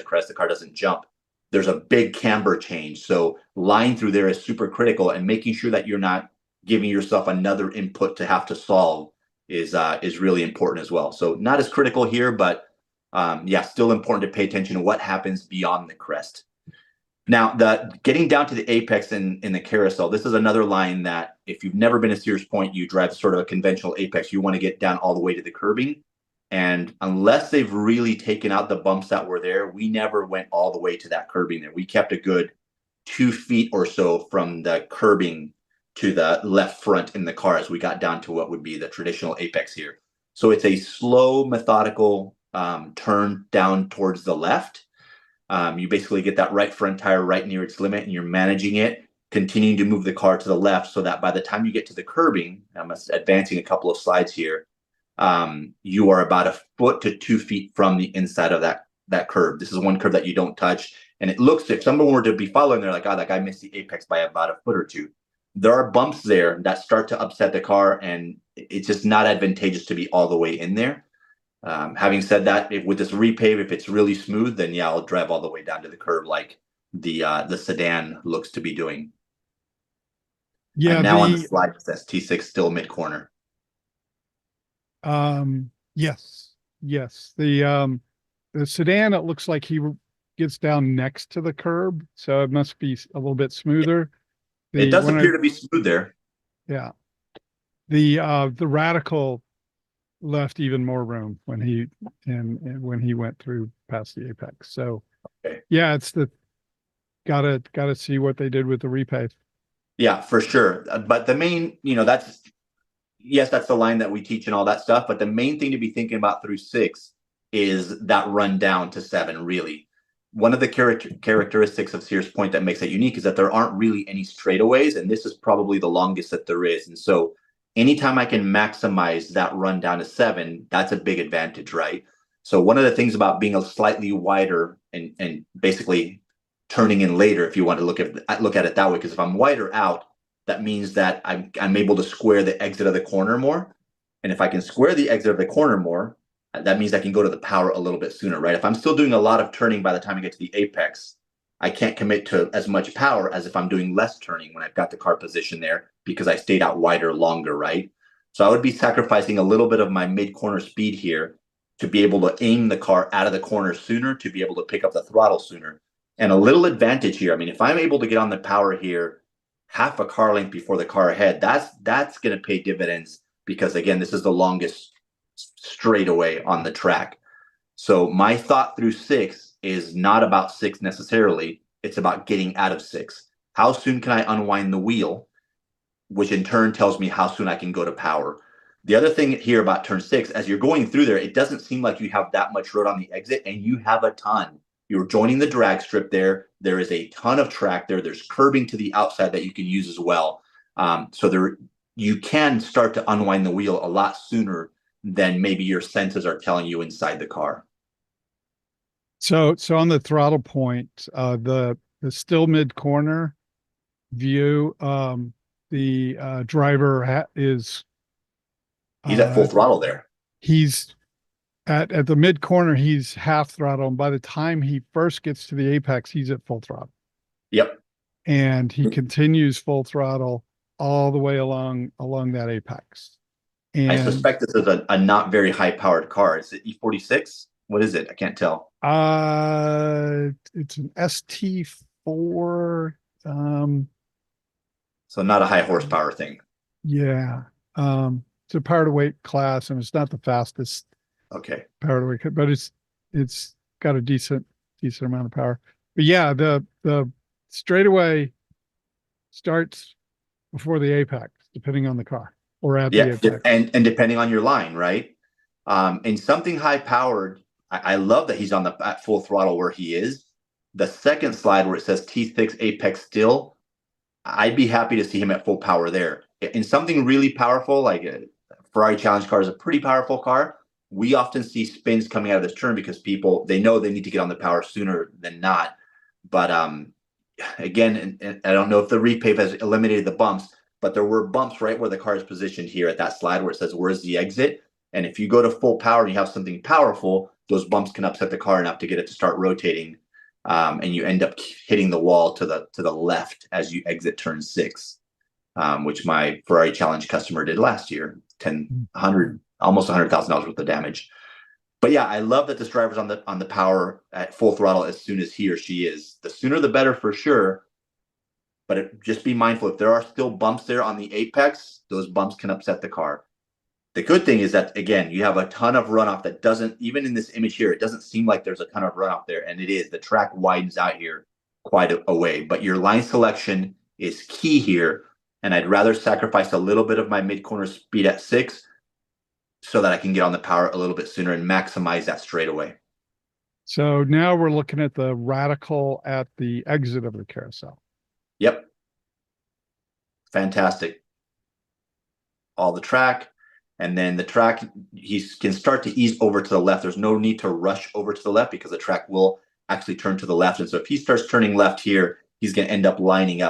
crest, the car doesn't jump. there's a big camber change. So line through there is super critical, and making sure that you're not giving yourself another input to have to solve is really important as well. So not as critical here, but yeah, still important to pay attention to what happens beyond the crest. Now, the getting down to the apex in the carousel, this is another line that if you've never been to Sears Point, you drive sort of a conventional apex, you want to get down all the way to the curbing. And unless they've really taken out the bumps that were there, we never went all the way to that curbing there. We kept a good 2 feet or so from the curbing to the left front in the car as we got down to what would be the traditional apex here. So it's a slow, methodical turn down towards the left. You basically get that right front tire right near its limit, and you're managing it, continuing to move the car to the left so that by the time you get to the curbing, I'm advancing a couple of slides here, you are about 1 foot to 2 feet from the inside of that curb. This is one curb that you don't touch. And it looks, if someone were to be following, they're like, oh, that guy missed the apex by about 1 foot or 2. There are bumps there that start to upset the car, and it's just not advantageous to be all the way in there. Having said that, with this repave, if it's really smooth, then yeah, I'll drive all the way down to the curb like the sedan looks to be doing. Yeah, I'm now on the slide that says T6 still mid corner. Yes. The sedan, it looks like he gets down next to the curb, so it must be a little bit smoother. It does appear to be smooth there. Yeah. The Radical left even more room when he when he went through past the apex. So okay. Yeah, it's gotta see what they did with the repave. Yeah, for sure. But the main, that's the line that we teach and all that stuff. But the main thing to be thinking about through 6 is that run down to 7, really. One of the characteristics of Sears Point that makes it unique is that there aren't really any straightaways, and this is probably the longest that there is. And so anytime I can maximize that run down to 7, that's a big advantage, right? So one of the things about being a slightly wider and basically turning in later, if you want to look at it that way, because if I'm wider out, that means that I'm able to square the exit of the corner more. And if I can square the exit of the corner more, that means I can go to the power a little bit sooner, right? If I'm still doing a lot of turning by the time I get to the apex, I can't commit to as much power as if I'm doing less turning when I've got the car positioned there because I stayed out wider longer, right? So I would be sacrificing a little bit of my mid-corner speed here to be able to aim the car out of the corner sooner, to be able to pick up the throttle sooner. And a little advantage here, I mean, if I'm able to get on the power here half a car length before the car ahead, that's going to pay dividends because, again, this is the longest straightaway on the track. So my thought through 6 is not about 6 necessarily. It's about getting out of 6. How soon can I unwind the wheel, which in turn tells me how soon I can go to power. The other thing here about turn 6, as you're going through there, it doesn't seem like you have that much road on the exit, and you have a ton. You're joining the drag strip there. There is a ton of track there. There's curbing to the outside that you can use as well. So you can start to unwind the wheel a lot sooner than maybe your senses are telling you inside the car. So on the throttle point, the still mid corner view, the driver is he's at full throttle there. He's at the mid corner, he's half throttle, and by the time he first gets to the apex, he's at full throttle. Yep. And he continues full throttle all the way along that apex. And I suspect this is a not very high powered car. Is it E46? What is it? I can't tell. It's an ST4. So not a high horsepower thing. Yeah. It's a power to weight class, and it's not the fastest. Okay. Power to weight, but it's got a decent amount of power. But yeah, the straightaway starts before the apex, depending on the car, or at the apex. And depending on your line, right? And something high powered, I love that he's on at full throttle where he is. The second slide where it says T6 apex still, I'd be happy to see him at full power there. In something really powerful, like a Ferrari Challenge car is a pretty powerful car. We often see spins coming out of this turn because people, they know they need to get on the power sooner than not. But again, and I don't know if the repave has eliminated the bumps, but there were bumps right where the car is positioned here at that slide where it says, where's the exit? And if you go to full power and you have something powerful, those bumps can upset the car enough to get it to start rotating. and you end up hitting the wall to the left as you exit turn 6, which my Ferrari Challenge customer did last year. 100, almost $100,000 worth of damage. But yeah, I love that this driver's on the power at full throttle as soon as he or she is. The sooner the better for sure. But just be mindful, if there are still bumps there on the apex, those bumps can upset the car. The good thing is that, again, you have a ton of runoff that doesn't, even in this image here, it doesn't seem like there's a ton of runoff there. And it is. The track widens out here quite a way. But your line selection is key here. And I'd rather sacrifice a little bit of my mid-corner speed at 6 so that I can get on the power a little bit sooner and maximize that straightaway. So now we're looking at the radical at the exit of the carousel. Yep. Fantastic. All the track. And then the track, he can start to ease over to the left. There's no need to rush over to the left because the track will actually turn to the left. And so if he starts turning left here, he's going to end up lining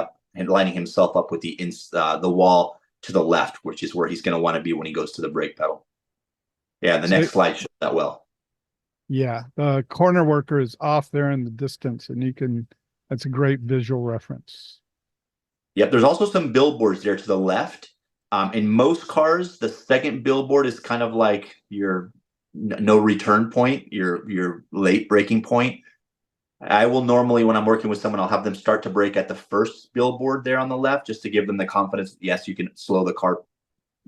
himself up with the wall to the left, which is where he's going to want to be when he goes to the brake pedal. Yeah, the next slide shows that well. Yeah, the corner worker is off there in the distance, and that's a great visual reference. Yep, there's also some billboards there to the left. In most cars, the second billboard is kind of like your no return point, your late braking point. I will normally, when I'm working with someone, I'll have them start to brake at the first billboard there on the left, just to give them the confidence, yes, you can slow the car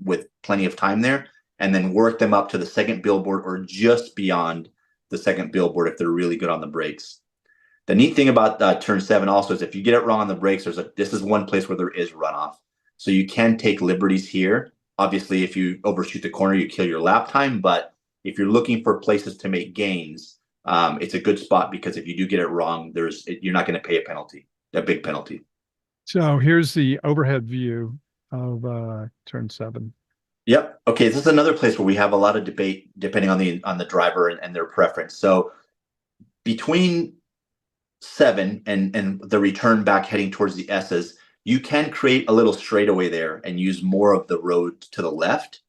with plenty of time there, and then work them up to the second billboard or just beyond the second billboard if they're really good on the brakes. The neat thing about turn 7 also is if you get it wrong on the brakes, this is one place where there is runoff. So you can take liberties here. Obviously, if you overshoot the corner, you kill your lap time. But if you're looking for places to make gains, it's a good spot because if you do get it wrong, you're not going to pay a big penalty. So here's the overhead view of turn 7. Yep. Okay. This is another place where we have a lot of debate depending on the driver and their preference. So between 7 and the return back heading towards the S's, you can create a little straightaway there and use more of the road to the left.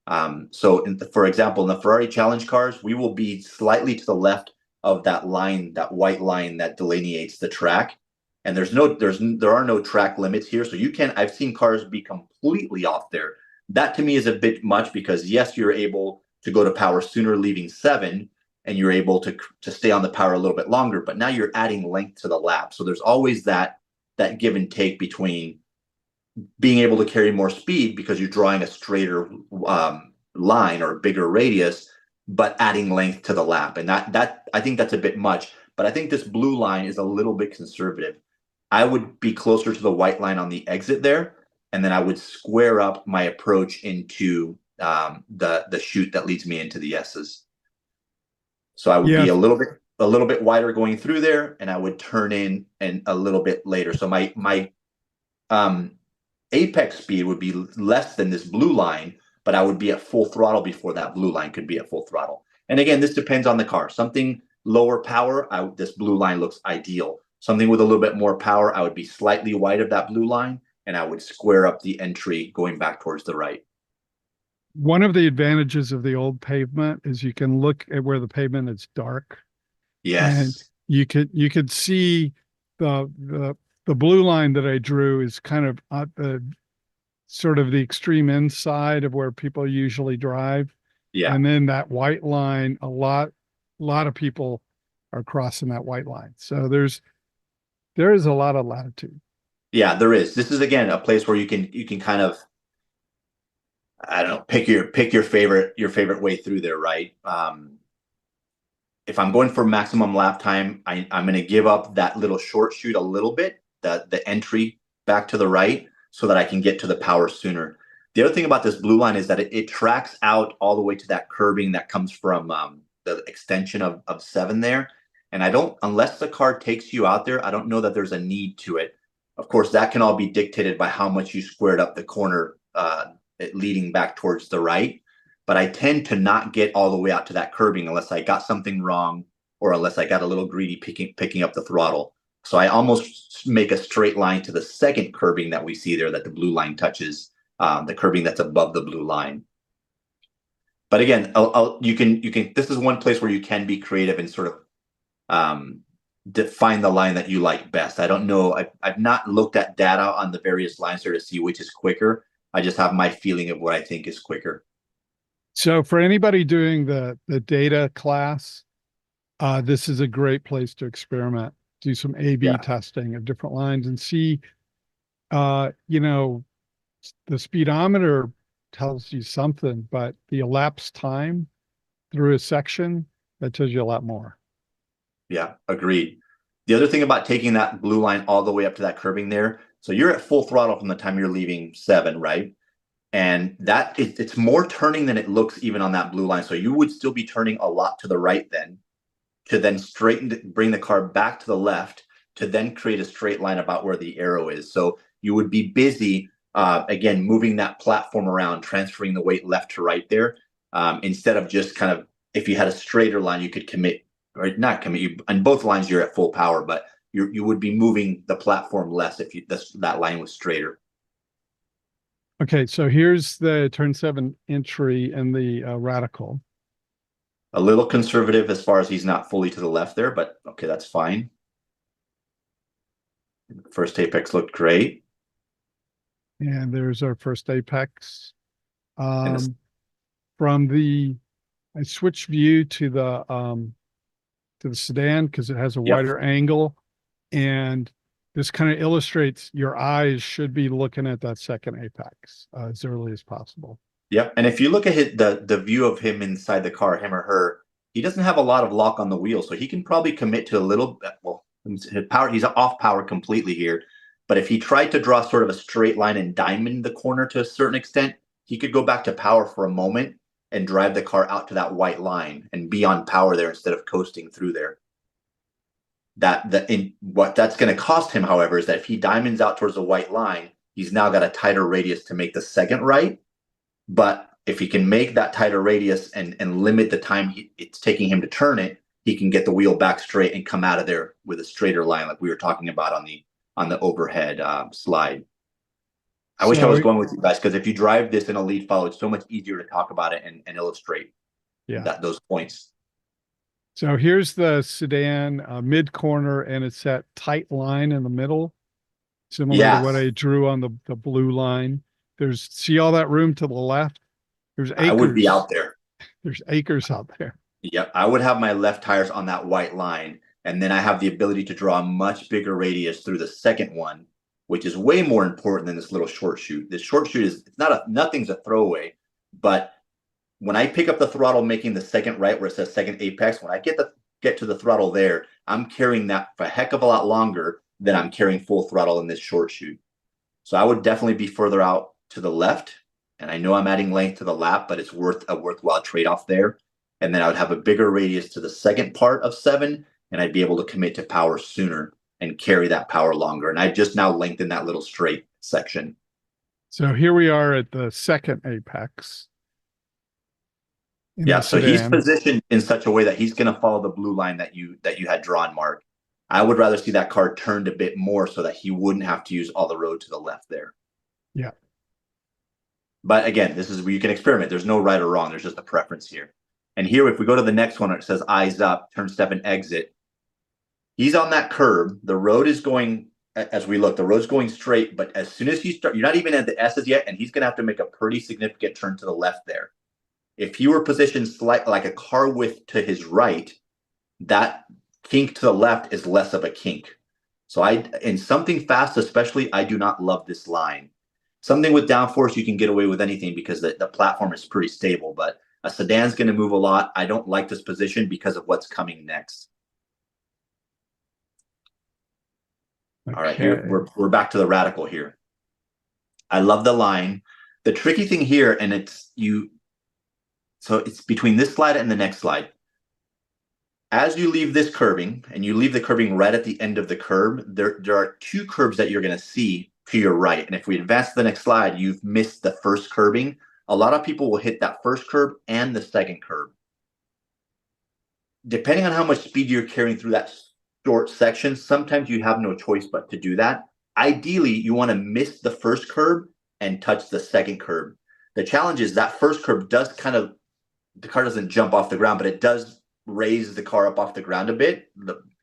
For example, in the Ferrari Challenge cars, we will be slightly to the left of that line, that white line that delineates the track. And there are no track limits here. So I've seen cars be completely off there. That to me is a bit much because yes, you're able to go to power sooner leaving 7 and you're able to stay on the power a little bit longer, but now you're adding length to the lap. So there's always that give and take between being able to carry more speed because you're drawing a straighter line or a bigger radius, but adding length to the lap. And that I think that's a bit much, but I think this blue line is a little bit conservative. I would be closer to the white line on the exit there, and then I would square up my approach into the chute that leads me into the S's. So I would be a little bit wider going through there, and I would turn in and a little bit later. So my apex speed would be less than this blue line, but I would be at full throttle before that blue line could be at full throttle. And again, this depends on the car. Something lower power, this blue line looks ideal. Something with a little bit more power, I would be slightly wide of that blue line, and I would square up the entry going back towards the right. One of the advantages of the old pavement is you can look at where the pavement is dark. Yes. And you could see the blue line that I drew is kind of at the sort of the extreme inside of where people usually drive. Yeah. And then that white line, a lot of people are crossing that white line. So there is a lot of latitude. Yeah, there is. This is again a place where you can kind of, I don't know, pick your favorite way through there, right? If I'm going for maximum lap time, I'm going to give up that little short chute a little bit, the entry back to the right, so that I can get to the power sooner. The other thing about this blue line is that it tracks out all the way to that curbing that comes from the extension of 7 there. And unless the car takes you out there, I don't know that there's a need to it. Of course, that can all be dictated by how much you squared up the corner leading back towards the right. But I tend to not get all the way out to that curbing unless I got something wrong or unless I got a little greedy picking up the throttle. So I almost make a straight line to the second curbing that we see there that the blue line touches, the curbing that's above the blue line. But again, you can. This is one place where you can be creative and sort of define the line that you like best. I don't know. I've not looked at data on the various lines there to see which is quicker. I just have my feeling of what I think is quicker. So for anybody doing the data class, this is a great place to experiment. Do some A/B Yeah. testing of different lines and see, you know, the speedometer tells you something, but the elapsed time through a section, that tells you a lot more. Yeah, agreed. The other thing about taking that blue line all the way up to that curbing there, so you're at full throttle from the time you're leaving 7, right? And it's more turning than it looks even on that blue line. So you would still be turning a lot to the right then, to then bring the car back to the left, to then create a straight line about where the arrow is. So you would be busy, again, moving that platform around, transferring the weight left to right there, instead of just kind of, if you had a straighter line, you could commit, or not commit. On both lines, you're at full power, but you would be moving the platform less if that line was straighter. Okay, so here's the turn 7 entry and the radical. A little conservative as far as he's not fully to the left there, but okay, that's fine. First apex looked great. And there's our first apex. And From I switched view to the sedan because it has a Yep. wider angle. And this kind of illustrates your eyes should be looking at that second apex as early as possible. Yep. And if you look at the view of him inside the car, him or her, he doesn't have a lot of lock on the wheel, so he can probably commit to a little. Well, his power, he's off power completely here. But if he tried to draw sort of a straight line and diamond the corner to a certain extent, he could go back to power for a moment and drive the car out to that white line and be on power there instead of coasting through there. What that's going to cost him, however, is that if he diamonds out towards the white line, he's now got a tighter radius to make the second right. But if he can make that tighter radius and limit the time it's taking him to turn it, he can get the wheel back straight and come out of there with a straighter line, like we were talking about on the overhead slide. I wish I was going with you guys, because if you drive this in a lead follow, it's so much easier to talk about it and illustrate those points. So here's the sedan mid corner, and it's that tight line in the middle, similar to what I drew on the blue line. See all that room to the left? There's acres. I would be out there. There's acres out there. Yep. I would have my left tires on that white line, and then I have the ability to draw a much bigger radius through the second one, which is way more important than this little short shoot. This short shoot nothing's a throwaway, but when I pick up the throttle, making the second right where it says second apex, when I get to the throttle there, I'm carrying that for a heck of a lot longer than I'm carrying full throttle in this short shoot. So I would definitely be further out to the left. And I know I'm adding length to the lap, but it's a worthwhile trade-off there. And then I would have a bigger radius to the second part of 7, and I'd be able to commit to power sooner and carry that power longer. And I just now lengthened that little straight section. So here we are at the second apex. Yeah, so he's positioned in such a way that he's going to follow the blue line that you had drawn, Mark. I would rather see that car turned a bit more so that he wouldn't have to use all the road to the left there. Yeah. But again, this is where you can experiment. There's no right or wrong. There's just a preference here. And here, if we go to the next one, it says eyes up, turn 7 exit. He's on that curb. The road is going, as we look, the road's going straight. But as soon as you start, you're not even at the S's yet, and he's going to have to make a pretty significant turn to the left there. If he were positioned slightly like a car width to his right, that kink to the left is less of a kink. So in something fast, especially, I do not love this line. Something with downforce, you can get away with anything because the platform is pretty stable, but a sedan's going to move a lot. I don't like this position because of what's coming next. Okay. All right, here we're back to the radical here. I love the line. The tricky thing here, and so it's between this slide and the next slide. As you leave this curbing, and you leave the curbing right at the end of the curb, there are 2 curbs that you're going to see to your right. And if we advance to the next slide, you've missed the first curbing. A lot of people will hit that first curb and the second curb. Depending on how much speed you're carrying through that short section, sometimes you have no choice but to do that. Ideally, you want to miss the first curb and touch the second curb. The challenge is that first curb does the car doesn't jump off the ground, but it does raise the car up off the ground a bit.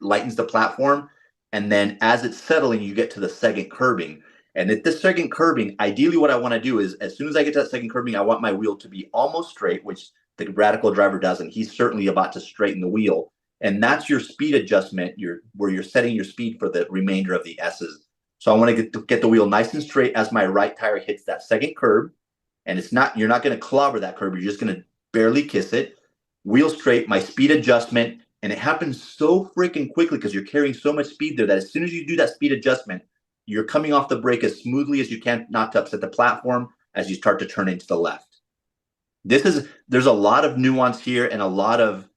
lightens the platform. And then as it's settling, you get to the second curbing. And at this second curbing, ideally what I want to do is as soon as I get to that second curbing, I want my wheel to be almost straight, which the radical driver doesn't. He's certainly about to straighten the wheel. And that's your speed adjustment, where you're setting your speed for the remainder of the S's. So I want to get the wheel nice and straight as my right tire hits that second curb. And you're not going to clobber that curb. You're just going to barely kiss it. Wheel straight, my speed adjustment. And it happens so freaking quickly because you're carrying so much speed there that as soon as you do that speed adjustment, you're coming off the brake as smoothly as you can, not to upset the platform as you start to turn into the left. There's a lot of nuance here and a lot of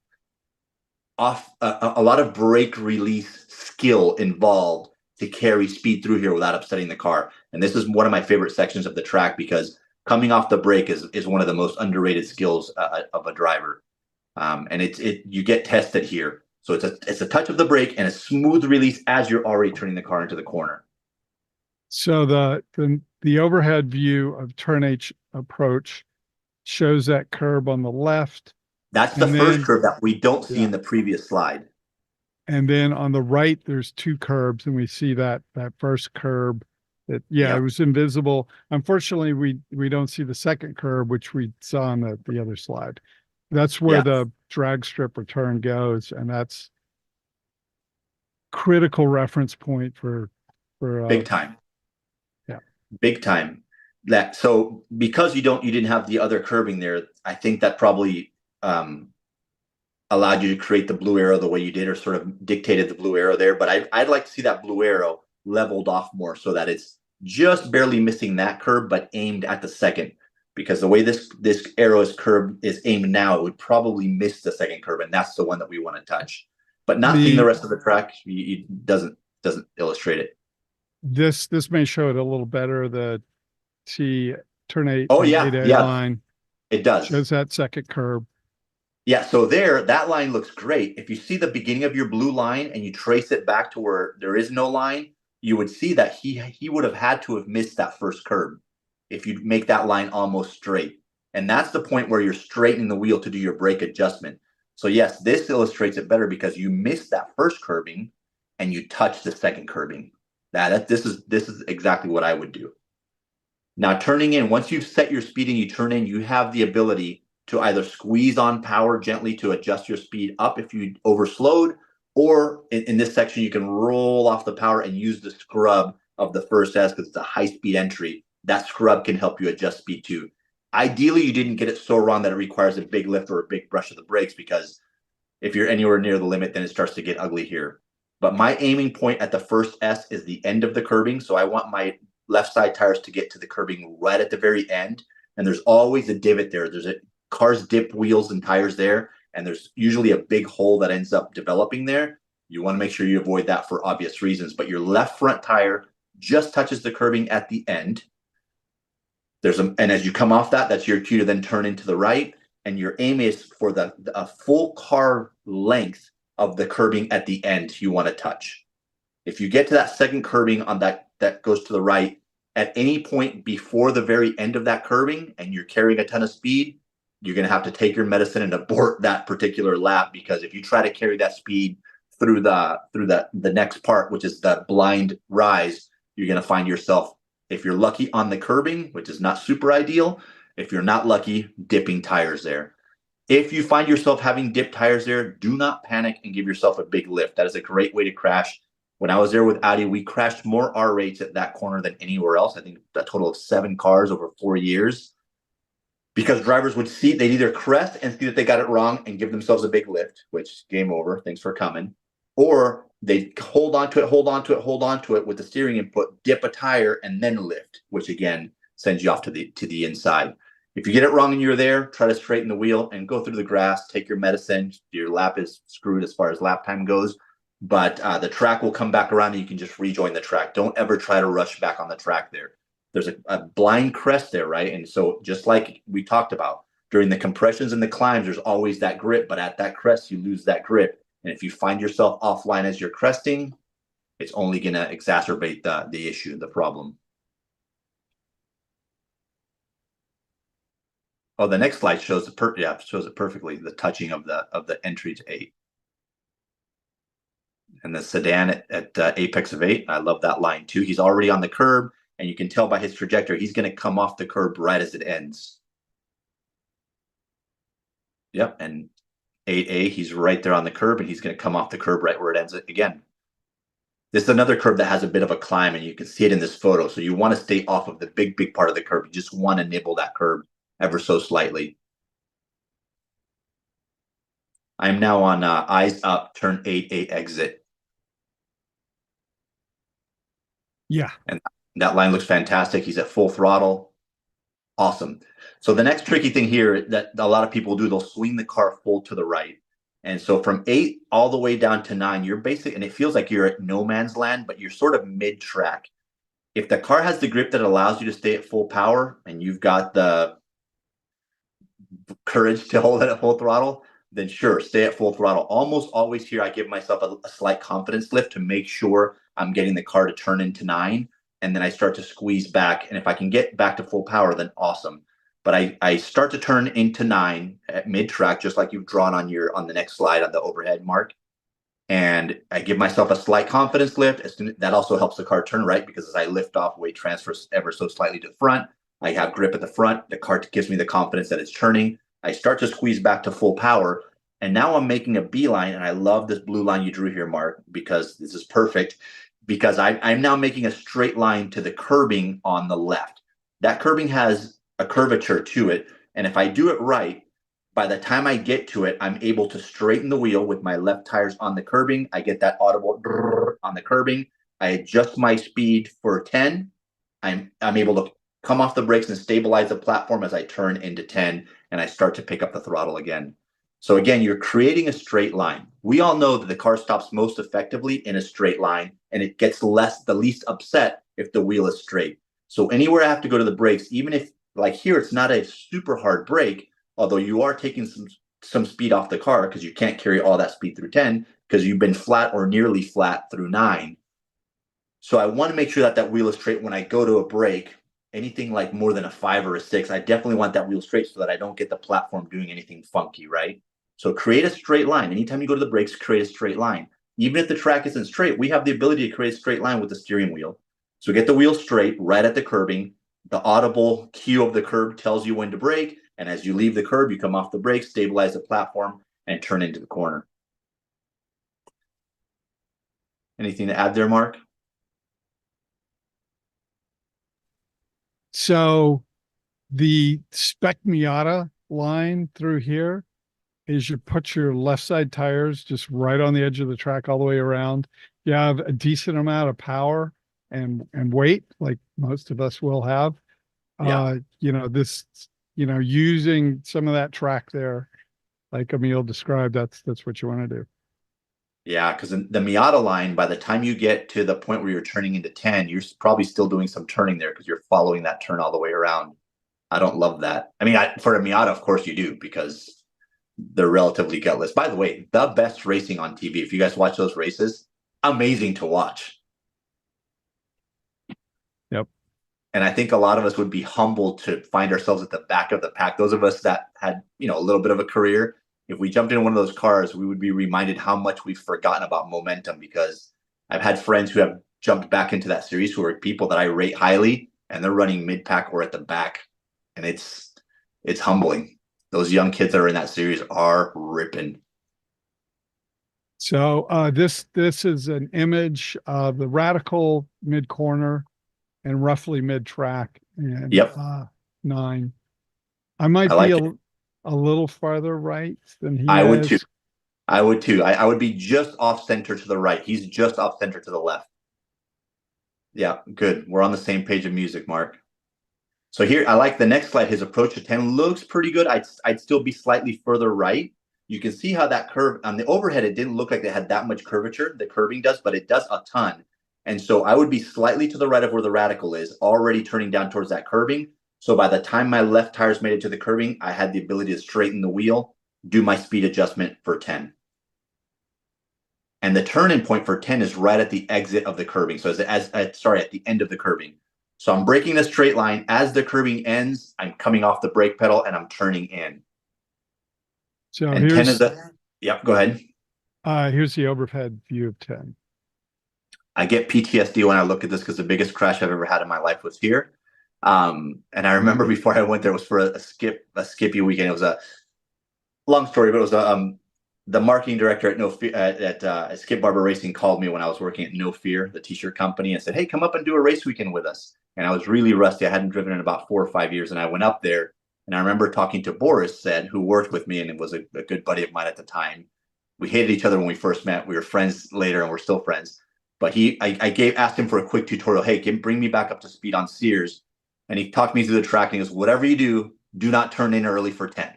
brake release skill involved to carry speed through here without upsetting the car. And this is one of my favorite sections of the track because coming off the brake is one of the most underrated skills of a driver. And you get tested here. So it's a touch of the brake and a smooth release as you're already turning the car into the corner. So the overhead view of turn H approach shows that curb on the left. That's the first curve that we don't see in the previous slide. And then on the right, there's two curbs, and we see that first curb. It was invisible. Unfortunately, we don't see the second curb, which we saw on the other slide. That's where the drag strip return goes, and that's critical reference point for big time. Yeah, big time. So because you didn't have the other curbing there, I think that probably allowed you to create the blue arrow the way you did, or sort of dictated the blue arrow there. But I'd like to see that blue arrow leveled off more so that it's just barely missing that curb, but aimed at the second. Because the way this arrow is aimed now, it would probably miss the second curb, and that's the one that we want to touch. But not seeing the rest of the track, it doesn't illustrate it. This may show it a little better. The turn 8 8A line. It does. Shows that second curb. Yeah, so that line looks great. If you see the beginning of your blue line and you trace it back to where there is no line, you would see that he would have had to have missed that first curb if you make that line almost straight. And that's the point where you're straightening the wheel to do your brake adjustment. So yes, this illustrates it better because you missed that first curbing and you touch the second curbing. This is exactly what I would do. Now turning in, once you've set your speed and you turn in, you have the ability to either squeeze on power gently to adjust your speed up if you overslowed, or in this section, you can roll off the power and use the scrub of the first S because it's a high-speed entry. That scrub can help you adjust speed too. Ideally, you didn't get it so wrong that it requires a big lift or a big brush of the brakes, because if you're anywhere near the limit, then it starts to get ugly here. But my aiming point at the first S is the end of the curbing, so I want my left side tires to get to the curbing right at the very end. And there's always a divot there. Cars dip wheels and tires there, and there's usually a big hole that ends up developing there. You want to make sure you avoid that for obvious reasons, but your left front tire just touches the curbing at the end. And as you come off that's your cue to then turn into the right, and your aim is for a full car length of the curbing at the end you want to touch. If you get to that second curbing on that goes to the right, at any point before the very end of that curbing and you're carrying a ton of speed, you're going to have to take your medicine and abort that particular lap, because if you try to carry that speed through the next part, which is the blind rise, you're going to find yourself, if you're lucky, on the curbing, which is not super ideal. If you're not lucky, dipping tires there. If you find yourself having dipped tires there, do not panic and give yourself a big lift. That is a great way to crash. When I was there with Audi, we crashed more R rates at that corner than anywhere else. I think a total of 7 cars over 4 years. Because drivers they'd either crest and see that they got it wrong and give themselves a big lift, which game over, thanks for coming. Or they hold on to it with the steering input, dip a tire, and then lift, which again sends you off to the inside. If you get it wrong and you're there, try to straighten the wheel and go through the grass, take your medicine. Your lap is screwed as far as lap time goes, but the track will come back around and you can just rejoin the track. Don't ever try to rush back on the track there. There's a blind crest there, right? And so just like we talked about, during the compressions and the climbs, there's always that grip, but at that crest, you lose that grip. And if you find yourself offline as you're cresting, it's only going to exacerbate the issue, the problem. Oh, the next slide shows it perfectly, the touching of the entry to 8. And the sedan at apex of 8, I love that line too. He's already on the curb, and you can tell by his trajectory, he's going to come off the curb right as it ends. Yep, and 8A, he's right there on the curb, and he's going to come off the curb right where it ends again. This is another curb that has a bit of a climb, and you can see it in this photo. So you want to stay off of the big part of the curb. You just want to nibble that curb ever so slightly. I'm now on eyes up, turn 8A exit. Yeah. And that line looks fantastic. He's at full throttle. Awesome. So the next tricky thing here that a lot of people do, they'll swing the car full to the right. And so from 8 all the way down to 9, you're basically, and it feels like you're at no man's land, but you're sort of mid-track. If the car has the grip that allows you to stay at full power, and you've got the courage to hold it at full throttle, then sure, stay at full throttle. Almost always here, I give myself a slight confidence lift to make sure I'm getting the car to turn into 9. And then I start to squeeze back. And if I can get back to full power, then awesome. But I start to turn into 9 at mid-track, just like you've drawn on the next slide on the overhead, Mark. And I give myself a slight confidence lift. That also helps the car turn right, because as I lift off, weight transfers ever so slightly to the front. I have grip at the front. The car gives me the confidence that it's turning. I start to squeeze back to full power. And now I'm making a beeline. And I love this blue line you drew here, Mark, because this is perfect. Because I'm now making a straight line to the curbing on the left. That curbing has a curvature to it. And if I do it right, by the time I get to it, I'm able to straighten the wheel with my left tires on the curbing. I get that audible on the curbing. I adjust my speed for 10. I'm able to come off the brakes and stabilize the platform as I turn into 10, and I start to pick up the throttle again. So again, you're creating a straight line. We all know that the car stops most effectively in a straight line, and it gets the least upset if the wheel is straight. So anywhere I have to go to the brakes, even if like here, it's not a super hard brake, although you are taking some speed off the car because you can't carry all that speed through 10 because you've been flat or nearly flat through 9. So I want to make sure that that wheel is straight when I go to a brake. Anything like more than a 5 or a 6, I definitely want that wheel straight so that I don't get the platform doing anything funky, right? So create a straight line. Anytime you go to the brakes, create a straight line. Even if the track isn't straight, we have the ability to create a straight line with the steering wheel. So get the wheel straight right at the curbing. The audible cue of the curb tells you when to brake. And as you leave the curb, you come off the brakes, stabilize the platform, and turn into the corner. Anything to add there, Mark? So the Spec Miata line through here is you put your left side tires just right on the edge of the track all the way around. You have a decent amount of power and weight, like most of us will have. Yeah. Using some of that track there, like Emile described, that's what you want to do. Yeah, because the Miata line, by the time you get to the point where you're turning into 10, you're probably still doing some turning there because you're following that turn all the way around. I don't love that. I mean, for a Miata, of course you do, because they're relatively gutless. By the way, the best racing on TV. If you guys watch those races, amazing to watch. Yep. And I think a lot of us would be humbled to find ourselves at the back of the pack. Those of us that had, a little bit of a career, if we jumped in one of those cars, we would be reminded how much we've forgotten about momentum, because I've had friends who have jumped back into that series who are people that I rate highly, and they're running mid-pack or at the back. And it's humbling. Those young kids that are in that series are ripping. So this is an image of the Radical mid-corner and roughly mid-track and Yep. 9. I might like be a little farther right than he I is. would too. I would too. I would be just off center to the right. He's just off center to the left. Yeah, good. We're on the same page of music, Mark. So here, I like the next slide. His approach to 10 looks pretty good. I'd still be slightly further right. You can see how that curve on the overhead, it didn't look like it had that much curvature. The curving does, but it does a ton. And so I would be slightly to the right of where the Radical is, already turning down towards that curving. So by the time my left tires made it to the curving, I had the ability to straighten the wheel, do my speed adjustment for 10. And the turn-in point for 10 is right at the exit of the curving. So at the end of the curving. So I'm breaking a straight line. As the curving ends, I'm coming off the brake pedal and I'm turning in. So and 10 is yep, go ahead. Here's the overhead view of 10. I get PTSD when I look at this because the biggest crash I've ever had in my life was here. And I remember before I went there was for a Skippy weekend. It was a long story, but it was the marketing director at at Skip Barber Racing called me when I was working at No Fear, the t-shirt company, and said, "Hey, come up and do a race weekend with us." And I was really rusty. I hadn't driven in about 4 or 5 years, and I went up there. And I remember talking to Boris, who worked with me and it was a good buddy of mine at the time. We hated each other when we first met. We were friends later, and we're still friends. But I asked him for a quick tutorial. Hey, bring me back up to speed on Sears. And he talked me through the track, and he goes, "Whatever you do not turn in early for 10."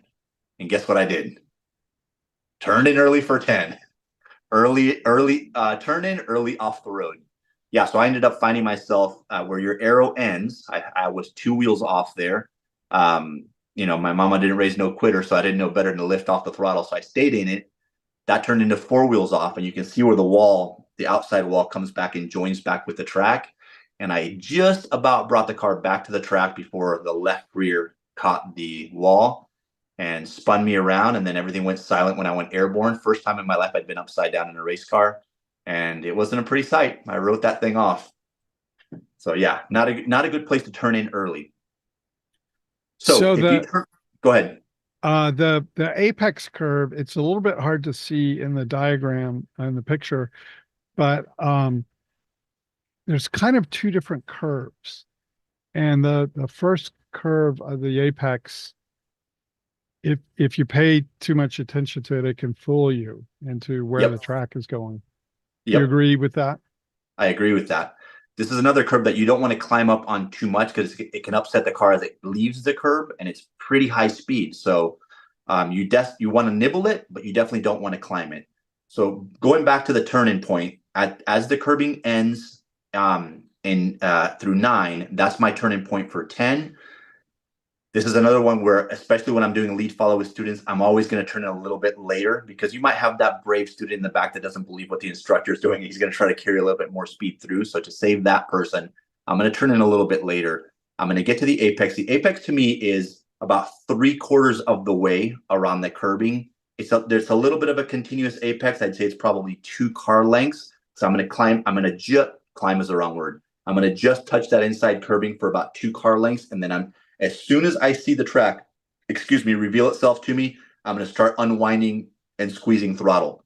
And guess what I did? Turned in early for 10. Turn in early off the road. Yeah, so I ended up finding myself where your arrow ends. I was 2 wheels off there. My mama didn't raise no quitter, so I didn't know better than to lift off the throttle. So I stayed in it. That turned into 4 wheels off, and you can see where the outside wall comes back and joins back with the track. And I just about brought the car back to the track before the left rear caught the wall and spun me around, and then everything went silent when I went airborne. First time in my life I'd been upside down in a race car, and it wasn't a pretty sight. I wrote that thing off. So yeah, not a good place to turn in early. So go ahead. The apex curve, it's a little bit hard to see in the diagram in the picture, but there's kind of 2 different curves. And the first curve of the apex, if you pay too much attention to it, it can fool you into where the track is going. Do you agree with that? I agree with that. This is another curve that you don't want to climb up on too much because it can upset the car as it leaves the curb, and it's pretty high speed. So you want to nibble it, but you definitely don't want to climb it. So going back to the turn-in point, as the curbing ends through 9, that's my turn-in point for 10. This is another one where, especially when I'm doing lead follow with students, I'm always going to turn it a little bit later because you might have that brave student in the back that doesn't believe what the instructor is doing. He's going to try to carry a little bit more speed through. So to save that person, I'm going to turn in a little bit later. I'm going to get to the apex. The apex to me is about 3/4 of the way around the curbing. There's a little bit of a continuous apex. I'd say it's probably 2 car lengths. So I'm going to climb. Climb is the wrong word. I'm going to just touch that inside curbing for about 2 car lengths, and then as soon as I see the track, reveal itself to me, I'm going to start unwinding and squeezing throttle.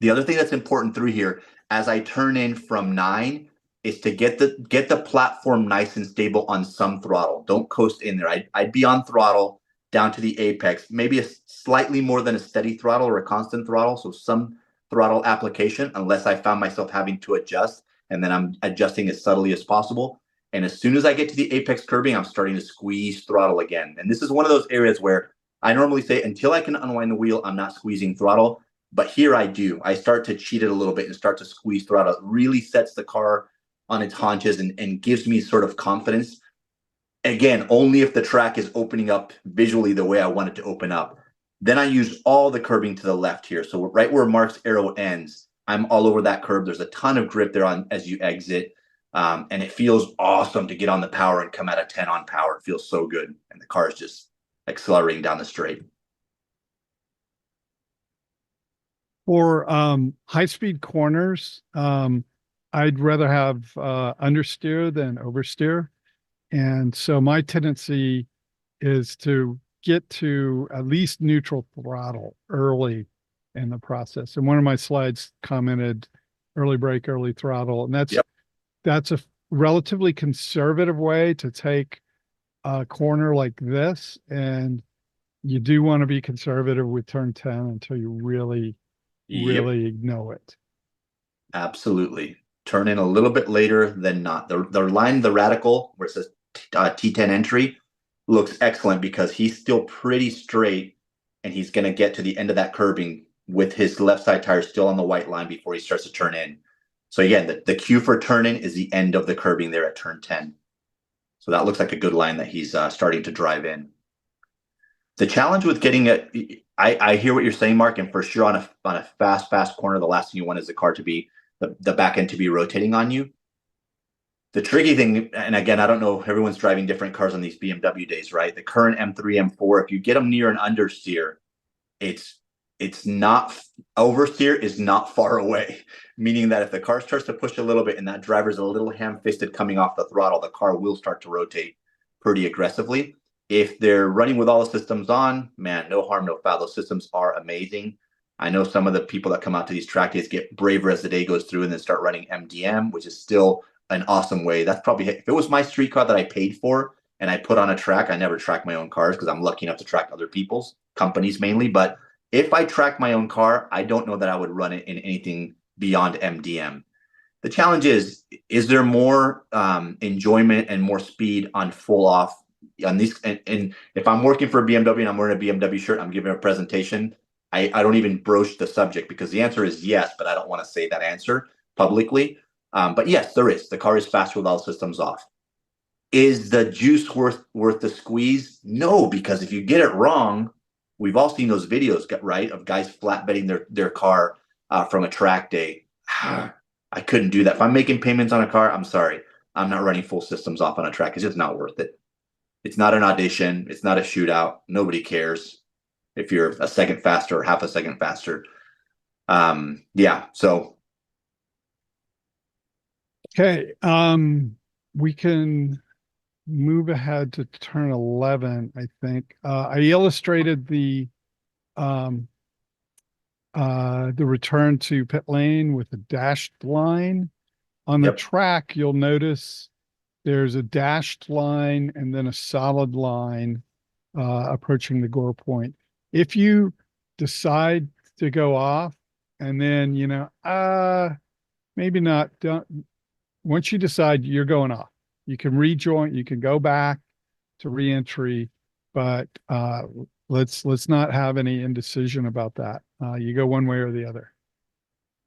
The other thing that's important through here, as I turn in from 9, is to get the platform nice and stable on some throttle. Don't coast in there. I'd be on throttle down to the apex, maybe a slightly more than a steady throttle or a constant throttle, so some throttle application, unless I found myself having to adjust, and then I'm adjusting as subtly as possible. And as soon as I get to the apex curbing, I'm starting to squeeze throttle again. And this is one of those areas where I normally say, until I can unwind the wheel, I'm not squeezing throttle. But here I do. I start to cheat it a little bit and start to squeeze throttle. It really sets the car on its haunches and gives me sort of confidence. Again, only if the track is opening up visually the way I want it to open up. Then I use all the curbing to the left here. So right where Mark's arrow ends, I'm all over that curb. There's a ton of grip there as you exit. And it feels awesome to get on the power and come out of 10 on power. It feels so good. And the car is just accelerating down the straight. For high-speed corners, I'd rather have understeer than oversteer. And so my tendency is to get to at least neutral throttle early in the process. And one of my slides commented early brake, early throttle. And that's a relatively conservative way to take a corner like this. And you do want to be conservative with turn 10 until you really know it. Absolutely. Turn in a little bit later than not. The line, the radical, where it says T10 entry, looks excellent because he's still pretty straight, and he's going to get to the end of that curbing with his left side tire still on the white line before he starts to turn in. So again, the cue for turn in is the end of the curbing there at turn 10. So that looks like a good line that he's starting to drive in. The challenge with getting it, I hear what you're saying, Mark, and for sure on a fast corner, the last thing you want is the car to be the back end to be rotating on you. The tricky thing, and again, I don't know, everyone's driving different cars on these BMW days, right? The current M3, M4, if you get them near an understeer, it's it's not oversteer is not far away, meaning that if the car starts to push a little bit and that driver's a little ham-fisted coming off the throttle, the car will start to rotate pretty aggressively. If they're running with all the systems on, man, no harm, no foul. Those systems are amazing. I know some of the people that come out to these track days get braver as the day goes through and then start running MDM, which is still an awesome way. That's probably, if it was my street car that I paid for and I put on a track, I never track my own cars because I'm lucky enough to track other people's companies mainly. But if I track my own car, I don't know that I would run it in anything beyond MDM. The challenge is there more enjoyment and more speed on full off on these? And if I'm working for a BMW and I'm wearing a BMW shirt, I'm giving a presentation, I don't even broach the subject because the answer is yes, but I don't want to say that answer publicly. But yes, there is. The car is faster with all systems off. Is the juice worth the squeeze? No, because if you get it wrong, we've all seen those videos, right, of guys flatbedding their car from a track day. I couldn't do that. If I'm making payments on a car, I'm sorry. I'm not running full systems off on a track. It's just not worth it. It's not an audition. It's not a shootout. Nobody cares if you're a second faster or half a second faster. Yeah, so. Okay, we can move ahead to turn 11, I think. I illustrated the return to pit lane with a dashed line. On the track, you'll notice there's a dashed line and then a solid line approaching the gore point. If you decide to go off and then, maybe not, once you decide you're going off, you can rejoin, you can go back to reentry, but let's not have any indecision about that. You go one way or the other.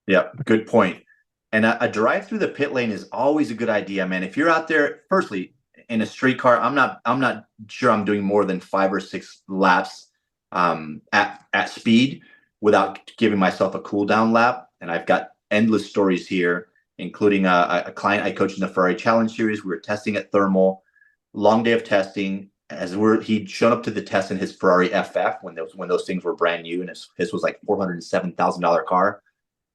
Yeah, good point. And a drive through the pit lane is always a good idea, man. If you're out there, firstly, in a street car, I'm not sure I'm doing more than 5 or 6 laps at speed without giving myself a cool down lap. And I've got endless stories here, including a client I coached in the Ferrari Challenge Series. We were testing at Thermal, long day of testing. He'd shown up to the test in his Ferrari FF when those things were brand new, and his was like $407,000 car.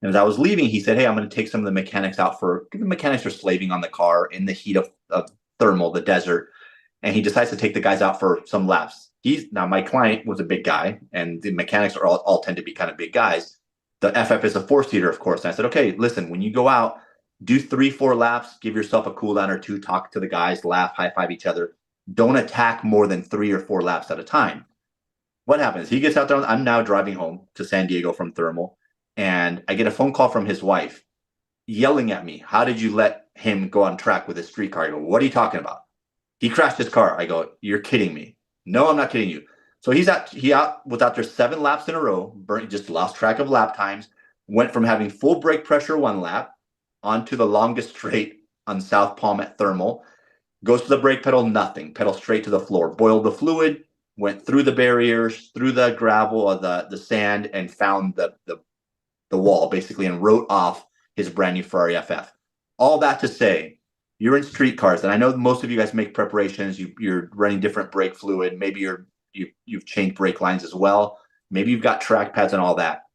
And as I was leaving, he said, "Hey, I'm going to take some of the mechanics out the mechanics are slaving on the car in the heat of Thermal, the desert." And he decides to take the guys out for some laps. Now my client was a big guy, and the mechanics are all tend to be kind of big guys. The FF is a 4-seater, of course. And I said, "Okay, listen, when you go out, do 3-4 laps, give yourself a cool down or two, talk to the guys, laugh, high five each other. Don't attack more than 3 or 4 laps at a time." What happens? He gets out there. I'm now driving home to San Diego from Thermal. And I get a phone call from his wife yelling at me, "How did you let him go on track with his street car?" I go, "What are you talking about? He crashed his car." I go, "You're kidding me." "No, I'm not kidding you." So he was out there 7 laps in a row, just lost track of lap times, went from having full brake pressure 1 lap onto the longest straight on South Palm at Thermal, goes to the brake pedal, nothing, pedal straight to the floor, boiled the fluid, went through the barriers, through the gravel or the sand, and found the wall basically and wrote off his brand new Ferrari FF. All that to say, you're in street cars, and I know most of you guys make preparations. You're running different brake fluid. Maybe you've changed brake lines as well. Maybe you've got track pads and all that.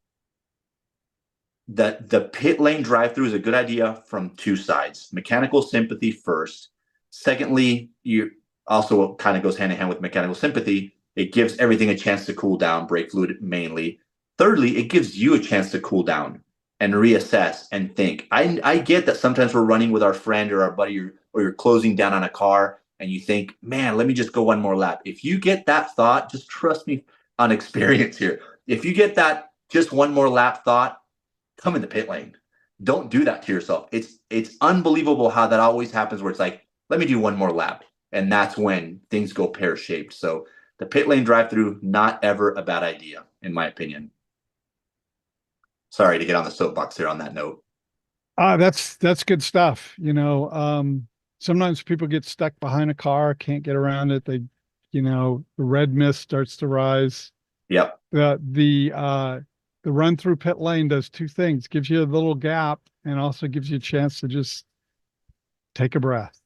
The pit lane drive-through is a good idea from 2 sides. Mechanical sympathy first. Secondly, you also kind of goes hand in hand with mechanical sympathy. It gives everything a chance to cool down, brake fluid mainly. Thirdly, it gives you a chance to cool down and reassess and think. I get that sometimes we're running with our friend or our buddy, or you're closing down on a car and you think, "Man, let me just go 1 more lap." If you get that thought, just trust me on experience here. If you get that just 1 more lap thought, come in the pit lane. Don't do that to yourself. It's unbelievable how that always happens where it's like, let me do 1 more lap. And that's when things go pear-shaped. So the pit lane drive-through, not ever a bad idea, in my opinion. Sorry to get on the soapbox here on that note. That's good stuff. Sometimes people get stuck behind a car, can't get around it. The red mist starts to rise. Yep. The run through pit lane does 2 things: gives you a little gap and also gives you a chance to just take a breath.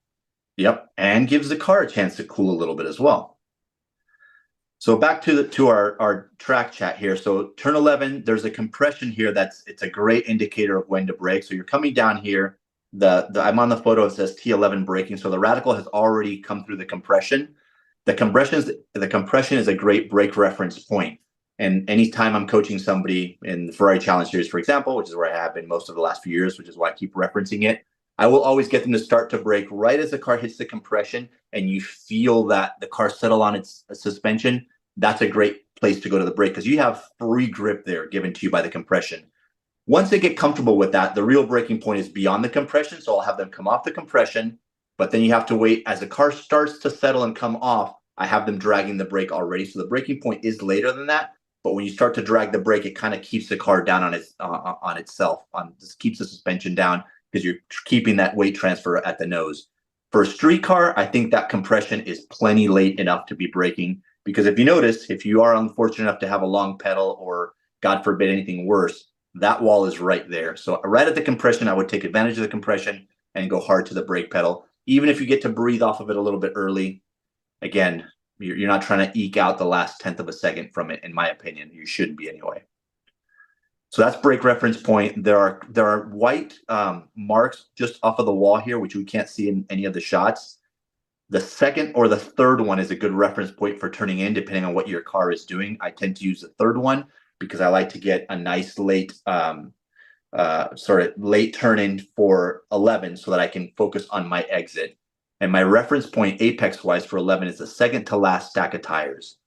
Yep. And gives the car a chance to cool a little bit as well. So back to our track chat here. So turn 11, there's a compression here it's a great indicator of when to brake. So you're coming down here. I'm on the photo, it says T11 braking. So the radical has already come through the compression. The compression is a great brake reference point. And anytime I'm coaching somebody in the Ferrari Challenge Series, for example, which is where I have been most of the last few years, which is why I keep referencing it, I will always get them to start to brake right as the car hits the compression and you feel that the car settle on its suspension. That's a great place to go to the brake because you have free grip there given to you by the compression. Once they get comfortable with that, the real braking point is beyond the compression. So I'll have them come off the compression, but then you have to wait as the car starts to settle and come off. I have them dragging the brake already. So the braking point is later than that. But when you start to drag the brake, it kind of keeps the car down on itself. Just keeps the suspension down because you're keeping that weight transfer at the nose. For a street car, I think that compression is plenty late enough to be braking. Because if you notice, if you are unfortunate enough to have a long pedal or God forbid anything worse, that wall is right there. So right at the compression, I would take advantage of the compression and go hard to the brake pedal. Even if you get to breathe off of it a little bit early, again, you're not trying to eke out the last 1/10 of a second from it, in my opinion. You shouldn't be anyway. So that's brake reference point. There are white marks just off of the wall here, which we can't see in any of the shots. The second or the third one is a good reference point for turning in, depending on what your car is doing. I tend to use the third one because I like to get a nice late sort of late turn in for 11 so that I can focus on my exit. And my reference point apex wise for 11 is the second to last stack of tires.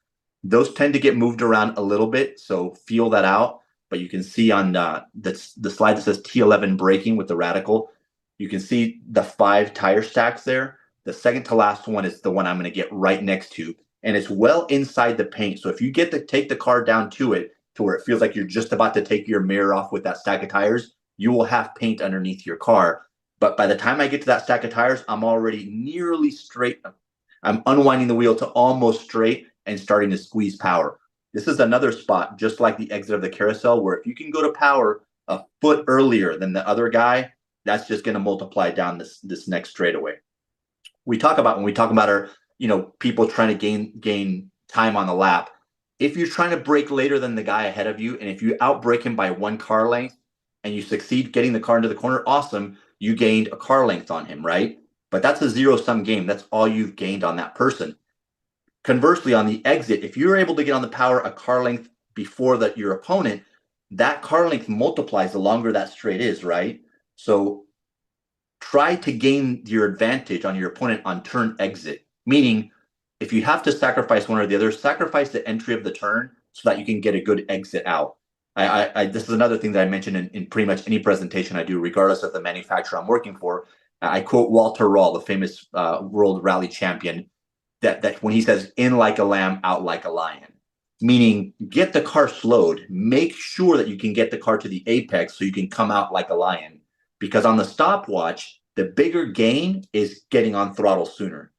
Those tend to get moved around a little bit, so feel that out. But you can see on the slide that says T11 braking with the radical, you can see the 5 tire stacks there. The second to last one is the one I'm going to get right next to, and it's well inside the paint. So if you get to take the car down to it, to where it feels like you're just about to take your mirror off with that stack of tires, you will have paint underneath your car. But by the time I get to that stack of tires, I'm already nearly straight. I'm unwinding the wheel to almost straight and starting to squeeze power. This is another spot, just like the exit of the carousel, where if you can go to power a foot earlier than the other guy, that's just going to multiply down this next straightaway. When we talk about our, people trying to gain time on the lap. If you're trying to brake later than the guy ahead of you, and if you outbrake him by 1 car length and you succeed getting the car into the corner, awesome. You gained a car length on him, right? But that's a zero-sum game. That's all you've gained on that person. Conversely, on the exit, if you're able to get on the power a car length before your opponent, that car length multiplies the longer that straight is, right? So try to gain your advantage on your opponent on turn exit, meaning if you have to sacrifice one or the other, sacrifice the entry of the turn so that you can get a good exit out. This is another thing that I mention in pretty much any presentation I do, regardless of the manufacturer I'm working for. I quote Walter Rall, the famous world rally champion, that when he says, "In like a lamb, out like a lion," meaning get the car slowed, make sure that you can get the car to the apex so you can come out like a lion. Because on the stopwatch, the bigger gain is getting on throttle sooner.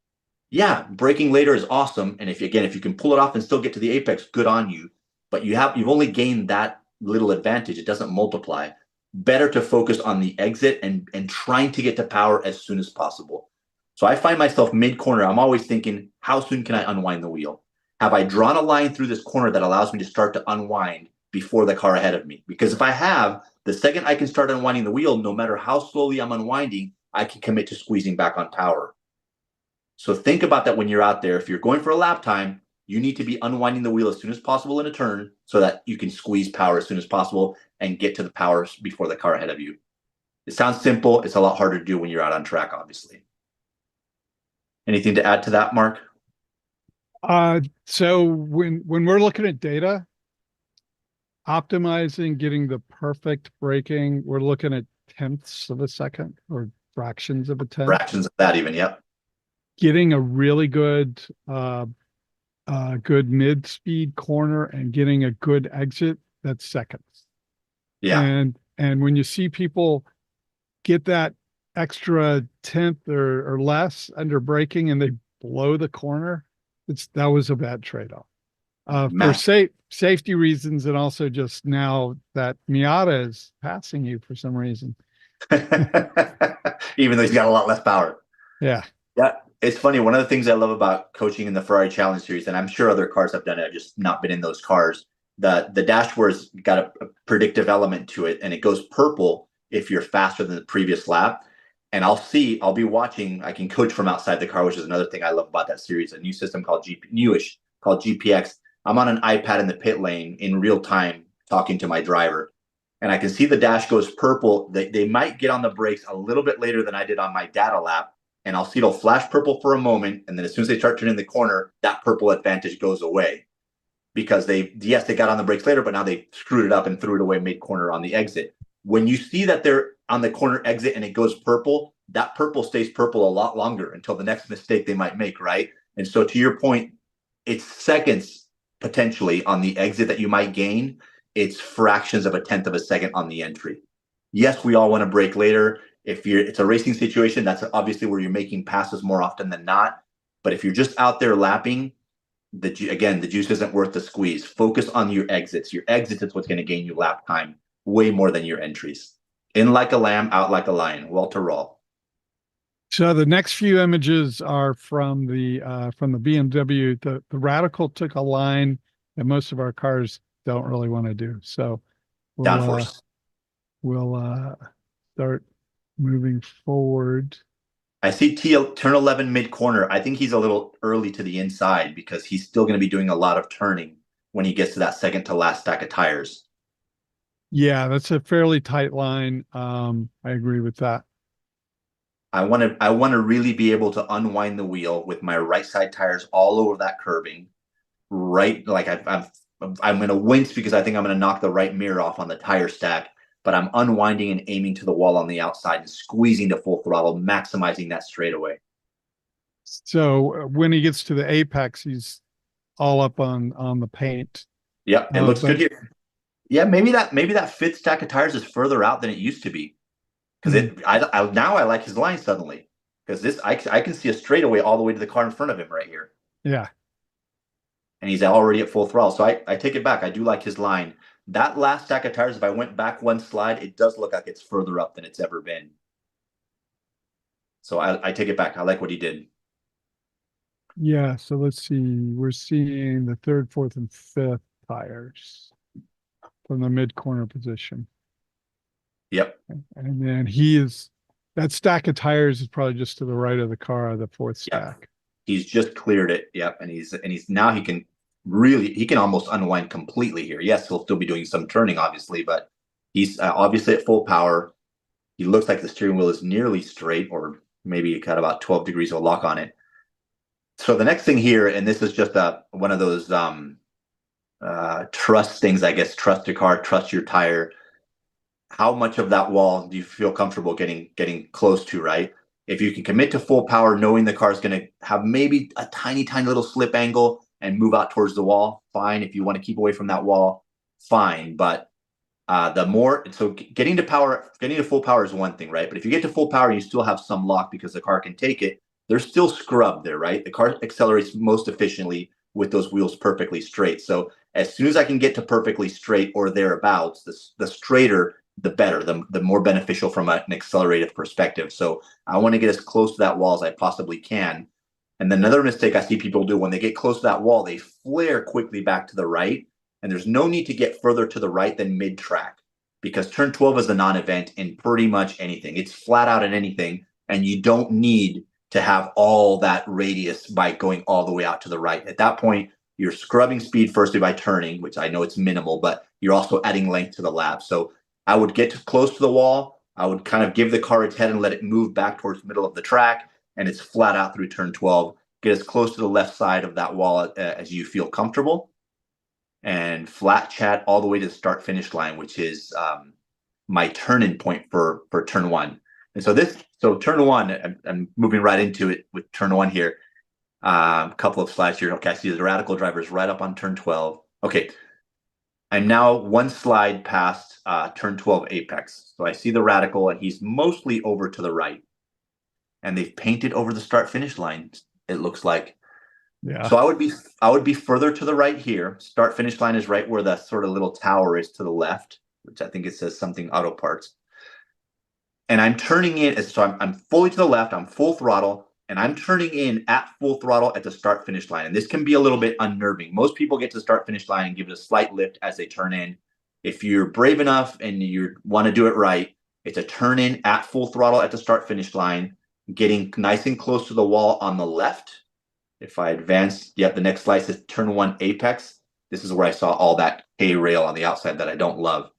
Yeah, braking later is awesome, and if you can pull it off and still get to the apex, good on you. But you've only gained that little advantage. It doesn't multiply. Better to focus on the exit and trying to get to power as soon as possible. So I find myself mid-corner. I'm always thinking, how soon can I unwind the wheel? Have I drawn a line through this corner that allows me to start to unwind before the car ahead of me? Because if I have, the second I can start unwinding the wheel, no matter how slowly I'm unwinding, I can commit to squeezing back on power. So think about that when you're out there. If you're going for a lap time, you need to be unwinding the wheel as soon as possible in a turn so that you can squeeze power as soon as possible and get to the power before the car ahead of you. It sounds simple. It's a lot harder to do when you're out on track, obviously. Anything to add to that, Mark? So when we're looking at data, optimizing, getting the perfect braking, we're looking at 1/10 of a second or fractions of a 10th. Fractions of that even, yep. Getting a really good mid-speed corner and getting a good exit, that's seconds. Yeah. And when you see people get that extra 1/10 or less under braking and they blow the corner, that was a bad trade-off. For safety reasons, and also just now that Miata is passing you for some reason. Even though he's got a lot less power. Yeah. Yeah. it's funny. One of the things I love about coaching in the Ferrari Challenge Series, and I'm sure other cars have done it, I've just not been in those cars. The dashboard's got a predictive element to it, and it goes purple if you're faster than the previous lap. And I'll be watching. I can coach from outside the car, which is another thing I love about that series. A new system newish called GPX. I'm on an iPad in the pit lane in real time talking to my driver, and I can see the dash goes purple. They might get on the brakes a little bit later than I did on my data lap, and I'll see it'll flash purple for a moment, and then as soon as they start turning the corner, that purple advantage goes away because they got on the brakes later, but now they screwed it up and threw it away mid-corner on the exit. When you see that they're on the corner exit and it goes purple, that purple stays purple a lot longer until the next mistake they might make, right? And so to your point, it's seconds potentially on the exit that you might gain. It's fractions of a tenth of a second on the entry. Yes, we all want to brake later. If it's a racing situation, that's obviously where you're making passes more often than not. But if you're just out there lapping, the juice isn't worth the squeeze. Focus on your exits. Your exits is what's going to gain you lap time way more than your entries. In like a lamb, out like a lion. Walter Rawl. So the next few images are from the BMW. The Radical took a line that most of our cars don't really want to do. So Downforce. We'll start moving forward. I see turn 11 mid corner. I think he's a little early to the inside because he's still going to be doing a lot of turning when he gets to that second to last stack of tires. Yeah, that's a fairly tight line. I agree with that. I want to really be able to unwind the wheel with my right side tires all over that curving. Right, like I'm going to wince because I think I'm going to knock the right mirror off on the tire stack, but I'm unwinding and aiming to the wall on the outside and squeezing to full throttle, maximizing that straightaway. So when he gets to the apex, he's all up on the paint. Yep, it looks good here. Yeah, maybe that fifth stack of tires is further out than it used to be. Because now I like his line suddenly. Because I can see a straightaway all the way to the car in front of him right here. Yeah. And he's already at full throttle. So I take it back. I do like his line. That last stack of tires, if I went back one slide, it does look like it's further up than it's ever been. So I take it back. I like what he did. Yeah, so let's see. We're seeing the third, fourth, and fifth tires from the mid-corner position. Yep. And then that stack of tires is probably just to the right of the car, the fourth stack. Yep. He's just cleared it. Yep. And he's now he can almost unwind completely here. Yes, he'll still be doing some turning, obviously, but he's obviously at full power. He looks like the steering wheel is nearly straight, or maybe it got about 12 degrees of lock on it. So the next thing here, and this is just one of those trust things, I guess. Trust your car, trust your tire. How much of that wall do you feel comfortable getting close to, right? If you can commit to full power, knowing the car is going to have maybe a tiny, tiny little slip angle and move out towards the wall, fine. If you want to keep away from that wall, fine. But getting to full power is one thing, right? But if you get to full power and you still have some lock because the car can take it, they're still scrubbed there, right? The car accelerates most efficiently with those wheels perfectly straight. So as soon as I can get to perfectly straight or thereabouts, the straighter, the better, the more beneficial from an accelerative perspective. So I want to get as close to that wall as I possibly can. And then another mistake I see people do when they get close to that wall, they flare quickly back to the right. And there's no need to get further to the right than mid-track, because turn 12 is a non-event in pretty much anything. It's flat out in anything, and you don't need to have all that radius by going all the way out to the right. At that point, you're scrubbing speed firstly by turning, which I know it's minimal, but you're also adding length to the lap. So I would get close to the wall. I would kind of give the car its head and let it move back towards the middle of the track, and it's flat out through turn 12. Get as close to the left side of that wall as you feel comfortable, and flat chat all the way to the start finish line, which is my turn-in point for turn one. And so turn one, I'm moving right into it with turn one here. A couple of slides here. Okay, I see the Radical drivers right up on turn 12. Okay, I'm now one slide past turn 12 apex. So I see the Radical, and he's mostly over to the right. And they've painted over the start finish line, it looks like. Yeah. So I would be further to the right here. Start finish line is right where the sort of little tower is to the left, which I think it says something auto parts. And I'm turning in, so I'm fully to the left. I'm full throttle. and I'm turning in at full throttle at the start finish line. And this can be a little bit unnerving. Most people get to the start finish line and give it a slight lift as they turn in. If you're brave enough and you want to do it right, it's a turn in at full throttle at the start finish line, getting nice and close to the wall on the left. If I advance, yep, the next slide says turn one apex. This is where I saw all that K rail on the outside that I don't love.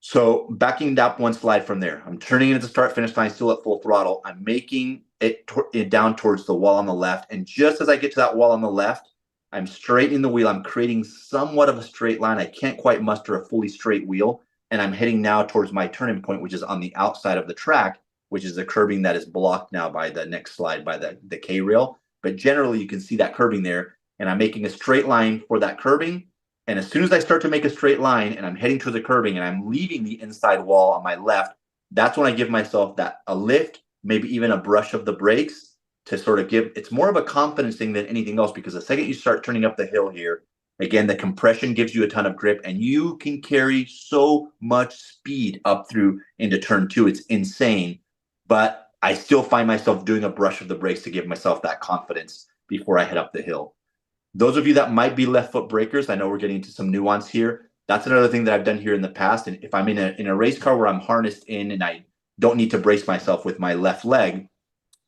So backing up one slide from there, I'm turning into the start finish line still at full throttle. I'm making it down towards the wall on the left. And just as I get to that wall on the left, I'm straightening the wheel. I'm creating somewhat of a straight line. I can't quite muster a fully straight wheel. And I'm heading now towards my turning point, which is on the outside of the track, which is the curbing that is blocked now by the next slide by the K rail. But generally, you can see that curbing there. And I'm making a straight line for that curbing. And as soon as I start to make a straight line and I'm heading to the curbing and I'm leaving the inside wall on my left, that's when I give myself a lift, maybe even a brush of the brakes to sort of it's more of a confidence thing than anything else, because the second you start turning up the hill here, again, the compression gives you a ton of grip and you can carry so much speed up through into turn two. It's insane. But I still find myself doing a brush of the brakes to give myself that confidence before I head up the hill. Those of you that might be left foot breakers, I know we're getting into some nuance here. That's another thing that I've done here in the past. And if I'm in a race car where I'm harnessed in and I don't need to brace myself with my left leg,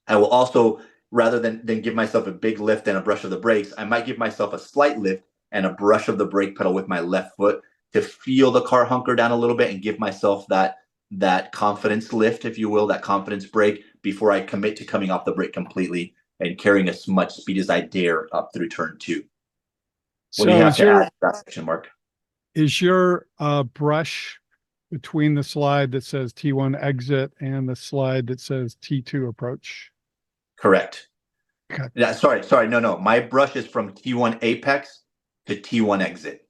I will also, rather than give myself a big lift and a brush of the brakes, I might give myself a slight lift and a brush of the brake pedal with my left foot to feel the car hunker down a little bit and give myself that confidence lift, if you will, that confidence brake before I commit to coming off the brake completely and carrying as much speed as I dare up through turn two. What do you have to add to that section, Mark? Is your brush between the slide that says T1 exit and the slide that says T2 approach? Correct. Okay. Yeah, sorry. No. My brush is from T1 apex to T1 exit.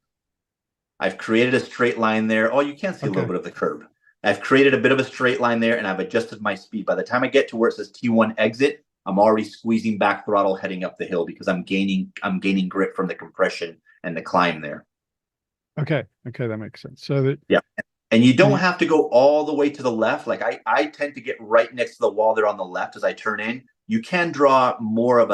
I've created a straight line there. Oh, you can see a little bit of the curb. I've created a bit of a straight line there and I've adjusted my speed. By the time I get to where it says T1 exit, I'm already squeezing back throttle heading up the hill because I'm gaining grip from the compression and the climb there. Okay, that makes sense. So that and you don't have to go all the way to the left. Like I tend to get right next to the wall there on the left as I turn in. You can draw more of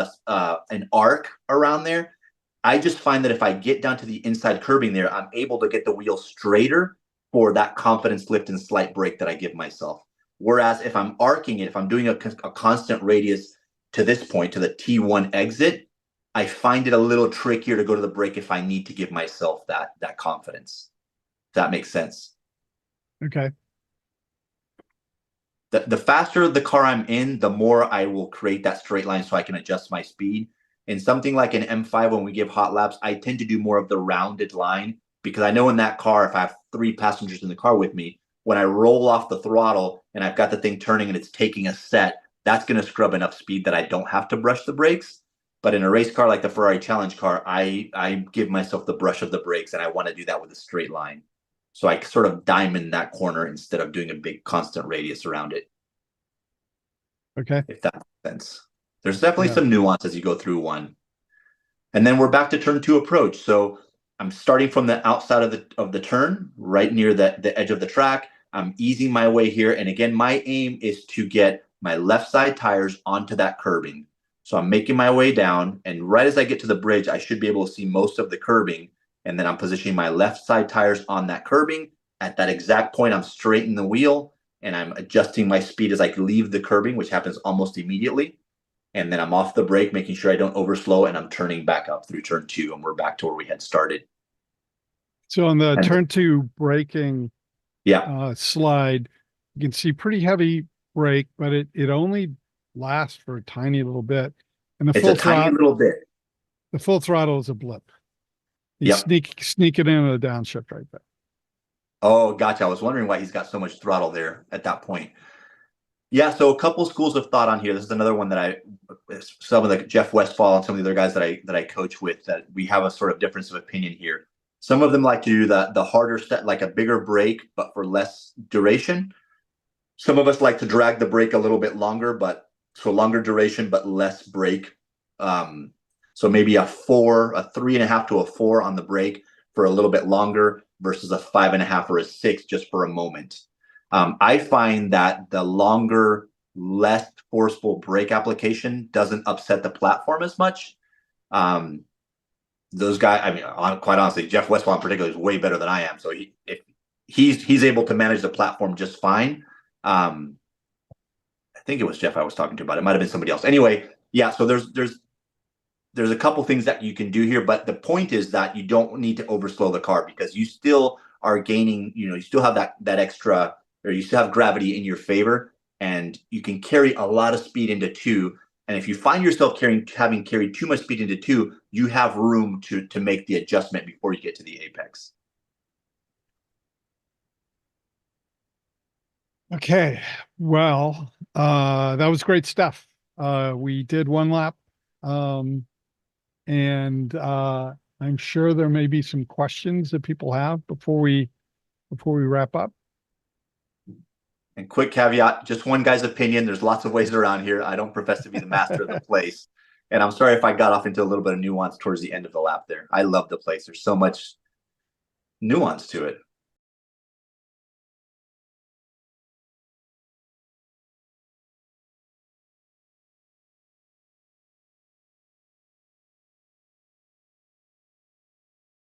an arc around there. I just find that if I get down to the inside curbing there, I'm able to get the wheel straighter for that confidence lift and slight brake that I give myself. Whereas if I'm arcing it, if I'm doing a constant radius to this point, to the T1 exit, I find it a little trickier to go to the brake if I need to give myself that confidence. If that makes sense. Okay. The faster the car I'm in, the more I will create that straight line so I can adjust my speed. In something like an M5, when we give hot laps, I tend to do more of the rounded line because I know in that car, if I have 3 passengers in the car with me, when I roll off the throttle and I've got the thing turning and it's taking a set, that's going to scrub enough speed that I don't have to brush the brakes. But in a race car like the Ferrari Challenge car, I give myself the brush of the brakes, and I want to do that with a straight line. So I sort of diamond that corner instead of doing a big constant radius around it. Okay. If that makes sense. There's definitely some nuance as you go through one. And then we're back to turn two approach. So I'm starting from the outside of the turn, right near the edge of the track. I'm easing my way here. And again, my aim is to get my left side tires onto that curbing. So I'm making my way down. And right as I get to the bridge, I should be able to see most of the curbing. And then I'm positioning my left side tires on that curbing. At that exact point, I'm straightening the wheel and I'm adjusting my speed as I leave the curbing, which happens almost immediately. And then I'm off the brake, making sure I don't overslow, and I'm turning back up through turn two, and we're back to where we had started. So on the turn two braking slide, you can see pretty heavy brake, but it only lasts for a tiny little bit. And it's a tiny little bit. The full throttle is a blip. You sneak it into the downshift right there. Oh, gotcha. I was wondering why he's got so much throttle there at that point. Yeah, so a couple schools of thought on here. This is another one that some of the Jeff Westfall and some of the other guys that I coach with, that we have a sort of difference of opinion here. Some of them like to do the harder set, like a bigger brake, but for less duration. Some of us like to drag the brake a little bit longer, but so longer duration, but less brake. So maybe a 3.5 to a 4 on the brake for a little bit longer versus a 5.5 or a 6 just for a moment. I find that the longer less forceful brake application doesn't upset the platform as much. Those guys, I mean, quite honestly, Jeff Westphal in particular is way better than I am. So he's able to manage the platform just fine. I think it was Jeff I was talking to about it. Might have been somebody else. Anyway, yeah. So there's a couple things that you can do here, but the point is that you don't need to overslow the car because you still are gaining. You still have that extra, or you still have gravity in your favor, and you can carry a lot of speed into two. And if you find yourself having carried too much speed into two, you have room to make the adjustment before you get to the apex. Okay, well, that was great stuff. We did one lap, and I'm sure there may be some questions that people have before we wrap up. And quick caveat, just one guy's opinion. There's lots of ways around here. I don't profess to be the master of the place. And I'm sorry if I got off into a little bit of nuance towards the end of the lap there. I love the place. There's so much nuance to it.